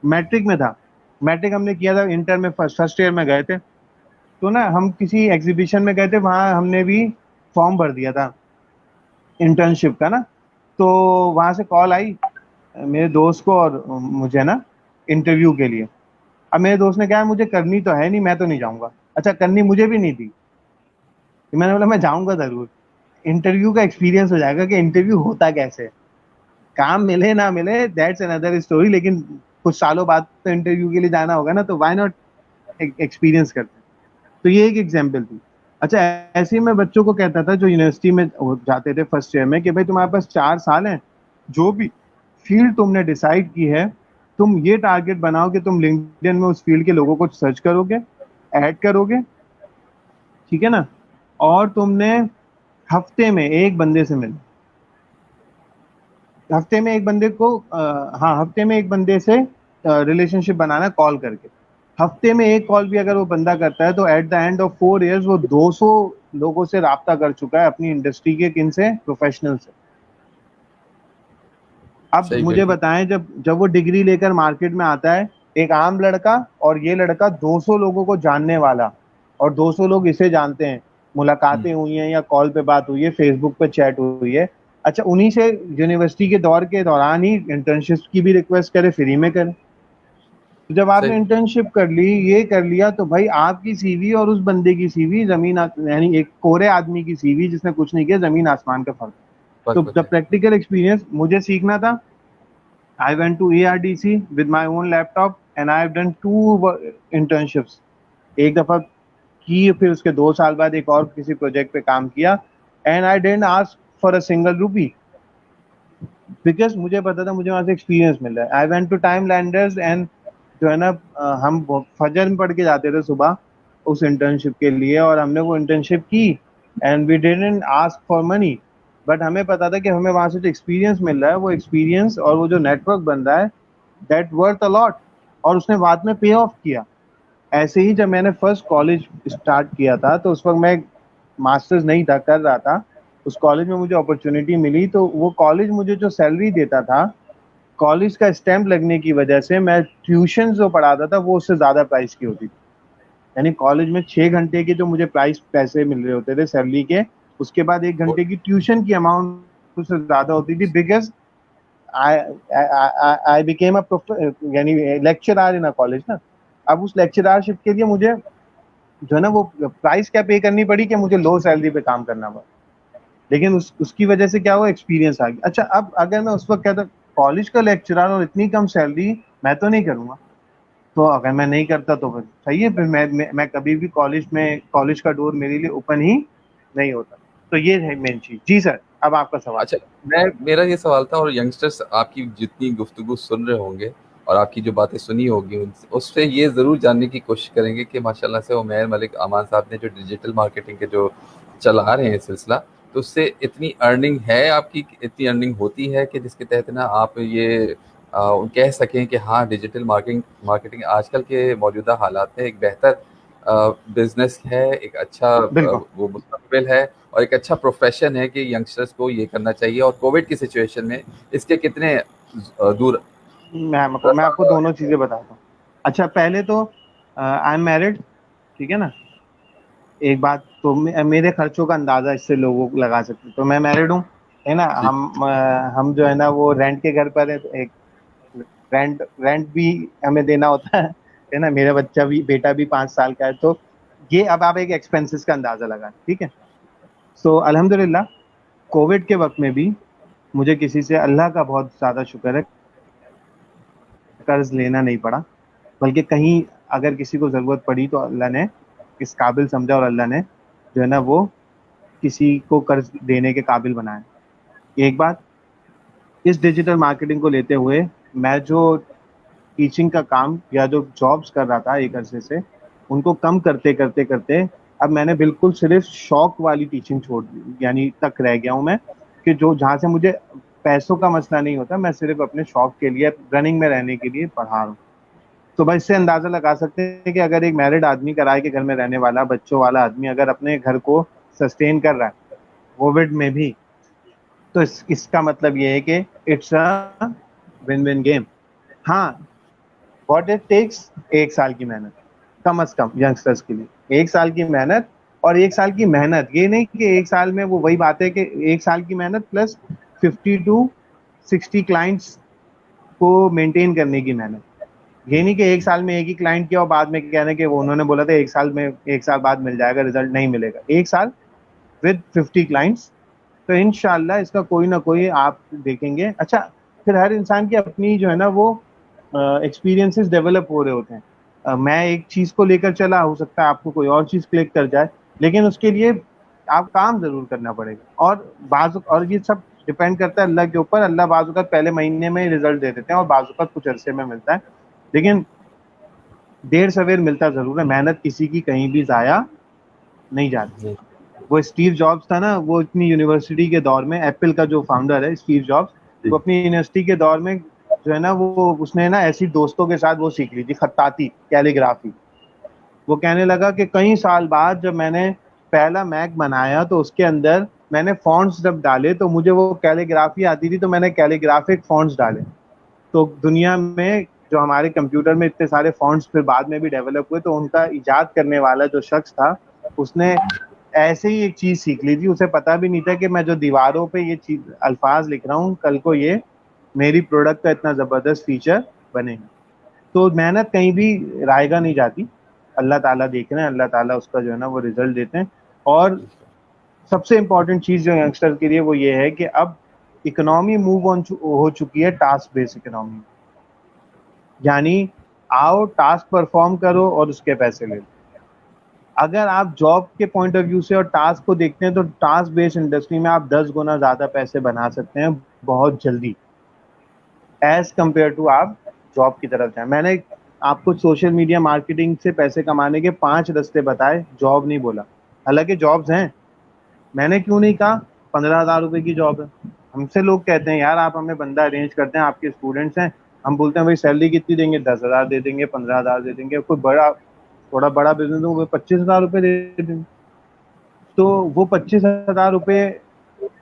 मैट्रिक में था, मैट्रिक हमने किया था, इंटर में फर्स्ट ईयर में गए थे, तो ना हम किसी एग्जीबिशन में गए थे, वहां हमने भी फॉर्म भर दिया था इंटर्नशिप का ना। तो वहां से कॉल आई मेरे दोस्त को और मुझे ना, इंटरव्यू के लिए। अब मेरे दोस्त ने कहा मुझे करनी तो है नहीं, मैं तो नहीं जाऊंगा। अच्छा करनी मुझे भी नहीं थी, तो मैंने बोला मैं जाऊंगा जरूर, इंटरव्यू का एक्सपीरियंस हो जाएगा कि इंटरव्यू होता कैसे है। काम मिले ना मिले दैट्स अनदर स्टोरी, लेकिन कुछ सालों बाद तो इंटरव्यू के लिए जाना होगा ना, तो व्हाई नॉट एक्सपीरियंस करते हैं। तो ये एक एग्जांपल थी। अच्छा, ऐसे ही मैं बच्चों को कहता था जो यूनिवर्सिटी में जाते थे फर्स्ट ईयर में कि भाई तुम्हारे पास 4 साल हैं, जो भी फील्ड तुमने डिसाइड की है, तुम ये टारगेट बनाओ कि तुम लिंक्डइन में उस फील्ड के लोगों को सर्च करोगे, ऐड करोगे, ठीक है ना, और तुमने हफ्ते में एक बंदे से मिल हफ्ते में एक बंदे को हाँ, हफ्ते में एक बंदे से रिलेशनशिप बनाना कॉल करके। हफ्ते में एक कॉल भी अगर वो बंदा करता है तो at the end of 4 years वो 200 लोगों से राब्ता कर चुका है, अपनी इंडस्ट्री के किन से, प्रोफेशनल से। अब सही मुझे बिल्कुल बताएं, जब जब वो डिग्री लेकर मार्केट में आता है, एक आम लड़का, और ये लड़का 200 लोगों को जानने वाला, और 200 लोग इसे जानते हैं, हम्म, मुलाकातें हुई हैं या कॉल पे बात हुई है, फेसबुक पे चैट हुई है। अच्छा, उन्हीं से यूनिवर्सिटी के दौर के दौरान ही इंटर्नशिप की भी रिक्वेस्ट करे, फ्री में करे। तो जब आपने सही इंटर्नशिप कर ली, ये कर लिया, तो भाई आपकी सीवी और उस बंदे की सीवी यानी एक कोरे आदमी की सीवी जिसने कुछ नहीं किया, जमीन आसमान का फर्क। तो फर्क द होता है। प्रैक्टिकल एक्सपीरियंस मुझे सीखना था। I went to ARDC with my own laptop and I have done 2 internships. एक दफा की, फिर उसके 2 साल बाद एक और किसी प्रोजेक्ट पे काम किया, and I didn't ask for a single रूपी, बिकॉज मुझे पता था मुझे वहां से एक्सपीरियंस मिल रहा है। I went to Time Landers and जो है ना, हम फजर में पढ़ के जाते थे सुबह उस इंटर्नशिप के लिए, और हमने वो इंटर्नशिप की, and we didn't ask for money, but हमें पता था कि हमें वहां से जो एक्सपीरियंस मिल रहा है, वो एक्सपीरियंस और वो जो नेटवर्क बन रहा है, दैट वर्थ अ लॉट। और उसने बाद में पे ऑफ किया। ऐसे ही जब मैंने फर्स्ट कॉलेज स्टार्ट किया था, तो उस वक्त मैं मास्टर्स नहीं था, कर रहा था। उस कॉलेज में मुझे अपॉर्चुनिटी मिली, तो वो कॉलेज मुझे जो सैलरी देता था, कॉलेज का स्टैंप लगने की वजह से मैं ट्यूशन जो पढ़ाता था वो उससे ज्यादा प्राइस की होती थी। यानी कॉलेज में 6 घंटे के जो मुझे प्राइस पैसे मिल रहे होते थे सैलरी के, उसके बाद एक वो घंटे की ट्यूशन की अमाउंट उससे ज्यादा होती थी, because I I became a यानी लेक्चरर इन अ कॉलेज ना। अब उस लेक्चररशिप के लिए मुझे जो है ना वो प्राइस क्या पे करनी पड़ी कि मुझे लो सैलरी पे काम करना पड़ा, लेकिन उसकी वजह से क्या हुआ, एक्सपीरियंस आ गया। अच्छा, अब अगर मैं उस वक्त कहता कॉलेज का लेक्चरर और इतनी कम सैलरी, मैं तो नहीं करूंगा। तो अगर मैं नहीं करता तो फिर सही है, फिर मैं कभी भी कॉलेज में, कॉलेज का डोर मेरे लिए ओपन ही नहीं होता। तो ये है मेन चीज। जी सर, अब आपका सवाल। अच्छा, मैं मेरा ये सवाल था, और यंगस्टर्स आपकी जितनी गुफ्तगू सुन रहे होंगे और आपकी जो बातें सुनी होगी उससे ये ज़रूर जानने की कोशिश करेंगे कि माशाल्लाह से उमैर मलिक अमान साहब ने जो डिजिटल मार्केटिंग के जो चला रहे हैं सिलसिला, तो उससे इतनी अर्निंग है आपकी, इतनी अर्निंग होती है कि जिसके तहत ना आप ये कह सकें कि हाँ, डिजिटल मार्केटिंग मार्केटिंग आजकल के मौजूदा हालात में एक बेहतर बिजनेस है, एक अच्छा बिल्कुल। वो मुस्तकबिल है, और एक अच्छा प्रोफेशन है कि यंगस्टर्स को ये करना चाहिए। और कोविड की सिचुएशन में इसके कितने दूर मैं आपको दोनों चीजें बताता हूँ। अच्छा, पहले तो आई एम मैरिड, ठीक है ना। एक बात तो मेरे खर्चों का अंदाजा इससे लोग लगा सकते हैं। तो मैं मैरिड हूँ, है ना। जी, हम जो है ना वो रेंट के घर पर है, तो एक रेंट रेंट भी हमें देना होता है ना। मेरा बच्चा भी, बेटा भी 5 साल का है। तो ये अब आप एक एक्सपेंसेस का अंदाजा लगाएं, ठीक है। सो अल्हम्दुलिल्लाह, कोविड के वक्त में भी मुझे किसी से, अल्लाह का बहुत ज्यादा शुक्र है, कर्ज लेना नहीं पड़ा। बल्कि कहीं अगर किसी को जरूरत पड़ी तो अल्लाह ने इस काबिल समझा, और अल्लाह ने जो है ना वो किसी को कर्ज देने के काबिल बनाया। एक बात, इस डिजिटल मार्केटिंग को लेते हुए मैं जो टीचिंग का काम या जो जॉब्स कर रहा था एक अरसे से, उनको कम करते करते करते अब मैंने बिल्कुल सिर्फ शौक वाली टीचिंग छोड़ दी, यानी तक रह गया हूँ मैं, कि जो जहाँ से मुझे पैसों का मसला नहीं होता, मैं सिर्फ अपने शौक के लिए, रनिंग में रहने के लिए पढ़ा रहा हूँ। तो भाई इससे अंदाजा लगा सकते हैं कि अगर एक मैरिड आदमी, किराए के घर में रहने वाला, बच्चों वाला आदमी अगर अपने घर को सस्टेन कर रहा है कोविड में भी, तो इसका मतलब ये है कि it's a win win game. हाँ, व्हाट इट टेक्स, 1 साल की मेहनत, कम अज कम यंगस्टर्स के लिए 1 साल की मेहनत। और 1 साल की मेहनत ये नहीं कि 1 साल में, वो वही बात है कि 1 साल की मेहनत प्लस 50 to 60 क्लाइंट्स को मेंटेन करने की मेहनत। ये नहीं कि 1 साल में एक ही क्लाइंट किया और बाद में कहने कि वो उन्होंने बोला था 1 साल में, 1 साल बाद मिल जाएगा रिजल्ट, नहीं मिलेगा। 1 साल विद 50 क्लाइंट्स। तो इनशाला इसका कोई ना कोई आप देखेंगे। अच्छा, फिर हर इंसान की अपनी जो है ना वो एक्सपीरियंसेस डेवलप हो रहे होते हैं। मैं एक चीज को लेकर चला, हो सकता है आपको कोई और चीज क्लिक कर जाए। लेकिन उसके लिए आप काम जरूर करना पड़ेगा। और ये सब डिपेंड करता है अल्लाह के ऊपर। अल्लाह बाजू का पहले महीने में रिजल्ट दे देते हैं और बाजू का कुछ अरसे में मिलता है, लेकिन देर सवेर मिलता जरूर है। मेहनत किसी की कहीं भी जाया नहीं जाती। जी। वो स्टीव जॉब्स था ना, वो इतनी यूनिवर्सिटी के दौर में, एप्पल का जो फाउंडर है स्टीव जॉब्स, जी। वो अपनी यूनिवर्सिटी के दौर में जो है ना, वो उसने ना ऐसी दोस्तों के साथ वो सीख ली थी, खत्ताती, कैलीग्राफी। वो कहने लगा कि कई साल बाद जब मैंने पहला मैक बनाया तो उसके अंदर मैंने फॉन्ट्स जब डाले तो मुझे वो कैलीग्राफी आती थी, तो मैंने कैलीग्राफिक फॉन्ट्स डाले। तो दुनिया में जो हमारे कंप्यूटर में इतने सारे फॉन्ट्स फिर बाद में भी डेवलप हुए, तो उनका इजाद करने वाला जो शख्स था, उसने ऐसे ही एक चीज सीख ली थी। उसे पता भी नहीं था कि मैं जो दीवारों पे ये चीज अल्फाज लिख रहा हूँ, कल को ये मेरी प्रोडक्ट का इतना जबरदस्त फीचर बनेगा। तो मेहनत कहीं भी रायगा नहीं जाती। अल्लाह ताला देख रहे हैं, अल्लाह ताला उसका जो है ना वो रिजल्ट देते हैं। और सबसे इम्पोर्टेंट चीज जो यंगस्टर के लिए वो ये है कि अब इकोनॉमी मूव ऑन हो चुकी है टास्क बेस्ड इकोनॉमी। यानी आओ टास्क परफॉर्म करो और उसके पैसे ले लो। अगर आप जॉब के पॉइंट ऑफ व्यू से और टास्क को देखते हैं तो टास्क बेस्ड इंडस्ट्री में आप 10 गुना ज्यादा पैसे बना सकते हैं बहुत जल्दी, एज कम्पेयर टू आप जॉब की तरफ जाए। मैंने आपको सोशल मीडिया मार्केटिंग से पैसे कमाने के 5 रास्ते बताए, जॉब नहीं बोला। हालांकि जॉब्स हैं, मैंने क्यों नहीं कहा 15,000 रुपए की जॉब है। हमसे लोग कहते हैं यार आप हमें बंदा अरेंज करते हैं, आपके स्टूडेंट्स हैं। हम बोलते हैं भाई सैलरी कितनी देंगे, 10,000 दे देंगे, 15,000 दे देंगे। कोई बड़ा थोड़ा बड़ा बिजनेस हो वो 25,000 रुपये दे देंगे। तो वो 25,000 रुपये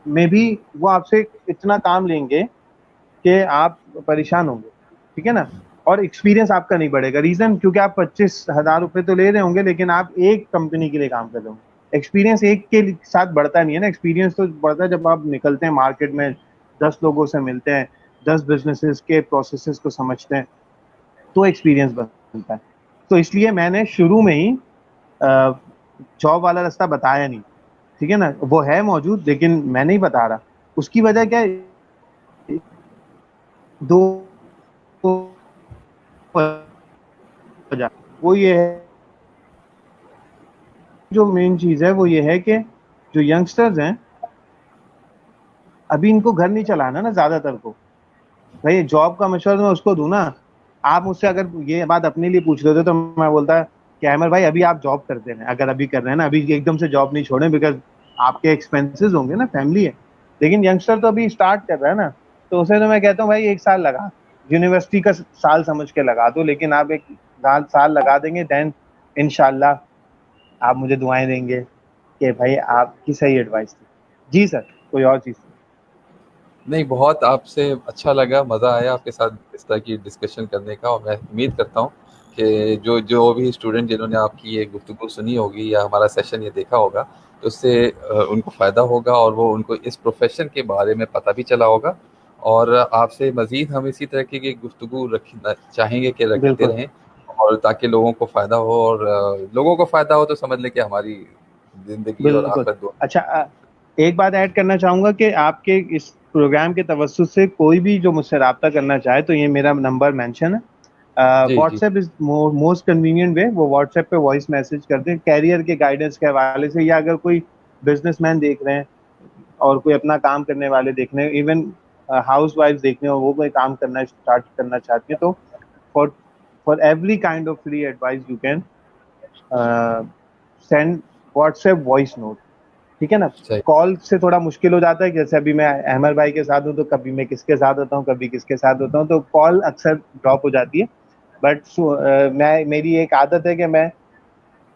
में भी वो आपसे इतना काम लेंगे कि आप परेशान होंगे, ठीक है ना। और एक्सपीरियंस आपका नहीं बढ़ेगा। रीजन क्योंकि आप 25,000 रुपये तो ले रहे होंगे, लेकिन आप एक कंपनी के लिए काम कर रहे होंगे। एक्सपीरियंस एक के साथ बढ़ता नहीं है ना। एक्सपीरियंस तो बढ़ता है जब आप निकलते हैं मार्केट में, 10 लोगों से मिलते हैं, 10 बिजनेसेस के प्रोसेसेस को समझते हैं, तो एक्सपीरियंस बनता है। तो इसलिए मैंने शुरू में ही जॉब वाला रास्ता बताया नहीं, ठीक है ना। वो है मौजूद लेकिन मैं नहीं बता रहा। उसकी वजह क्या है, दो वजह। वो ये है, जो मेन चीज है वो ये है कि जो यंगस्टर्स हैं अभी इनको घर नहीं चलाना ना ज्यादातर को। भाई जॉब का मशवरा मैं उसको दूं ना। आप मुझसे अगर ये बात अपने लिए पूछ रहे थे तो मैं बोलता कि अहमद भाई अभी आप जॉब करते हैं, अगर अभी कर रहे हैं ना, अभी एकदम से जॉब नहीं छोड़ें, बिकॉज आपके एक्सपेंसेस होंगे ना, फैमिली है। लेकिन यंगस्टर तो अभी स्टार्ट कर रहा है ना, तो उसे तो मैं कहता हूँ भाई 1 साल लगा, यूनिवर्सिटी का साल समझ के लगा दो, लेकिन आप एक साल लगा देंगे, देन इनशाला आप मुझे दुआएं देंगे कि भाई आपकी सही एडवाइस थी। जी सर, कोई और चीज? नहीं, बहुत आपसे अच्छा लगा, मज़ा आया आपके साथ इस तरह की डिस्कशन करने का। और मैं उम्मीद करता हूँ कि जो जो भी स्टूडेंट जिन्होंने आपकी ये गुफ्तगू सुनी होगी या हमारा सेशन ये देखा होगा, तो उससे उनको फ़ायदा होगा और वो उनको इस प्रोफ़ेशन के बारे में पता भी चला होगा। और आपसे मज़ीद हम इसी तरह की गुफ्तगू रखना चाहेंगे कि रखते बिल्कुल। रहें, और ताकि लोगों को फ़ायदा हो। और लोगों को फ़ायदा हो तो समझ लें कि हमारी ज़िंदगी और बिल्कुल। आखिरत दोनों। अच्छा, एक बात ऐड करना चाहूंगा कि आपके इस प्रोग्राम के तवज्जुह से कोई भी जो मुझसे रब्ता करना चाहे तो ये मेरा नंबर मेंशन है। जी, जी। WhatsApp is most convenient way. वो व्हाट्सएप पे वॉइस मैसेज करते हैं कैरियर के गाइडेंस के हवाले से, या अगर कोई बिजनेसमैन देख रहे हैं और कोई अपना काम करने वाले देख रहे हैं, इवन हाउस वाइफ देख रहे हो, वो कोई काम करना स्टार्ट करना चाहती है, तो for for every kind of free advice you can send WhatsApp voice note, ठीक है ना। सही। कॉल से थोड़ा मुश्किल हो जाता है, जैसे अभी मैं अहमद भाई के साथ हूँ तो कभी मैं किसके साथ होता हूँ, कभी किसके साथ होता हूँ, तो कॉल अक्सर ड्रॉप हो जाती है। बट मैं मेरी एक आदत है कि मैं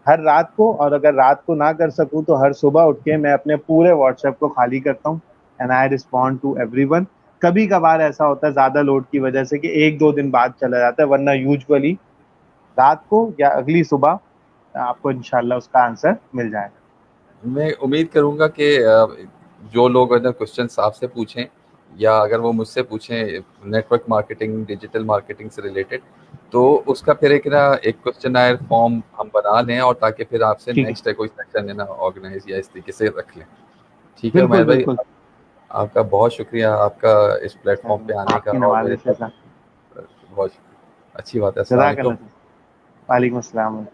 हर रात को, और अगर रात को ना कर सकूं तो हर सुबह उठ के मैं अपने पूरे व्हाट्सएप को खाली करता हूँ, and I respond to everyone. कभी कभार ऐसा होता है ज्यादा लोड की वजह से कि 1-2 दिन बाद चला जाता है, वरना यूजुअली रात को या अगली सुबह आपको इंशाल्लाह उसका आंसर मिल जाएगा। मैं उम्मीद करूँगा कि जो लोग अगर क्वेश्चंस आपसे पूछें या अगर वो मुझसे पूछें नेटवर्क मार्केटिंग, डिजिटल मार्केटिंग से रिलेटेड, तो उसका फिर एक क्वेश्चनायर फॉर्म हम बना लें, और ताकि फिर आपसे ठीक है। नेक्स्ट है कोई सेशन है ना ऑर्गेनाइज या इस तरीके से रख लें। ठीक है बिल्कुल उमैर भाई, बिल्कुल। आपका बहुत शुक्रिया आपका इस प्लेटफॉर्म पे आने का, आपके और मेरे नवाजे से साथ सर। बहुत अच्छी बात है। अस्सलाम वालेकुम। जज़ाकल्लाह। वालेकुम अस्सलाम।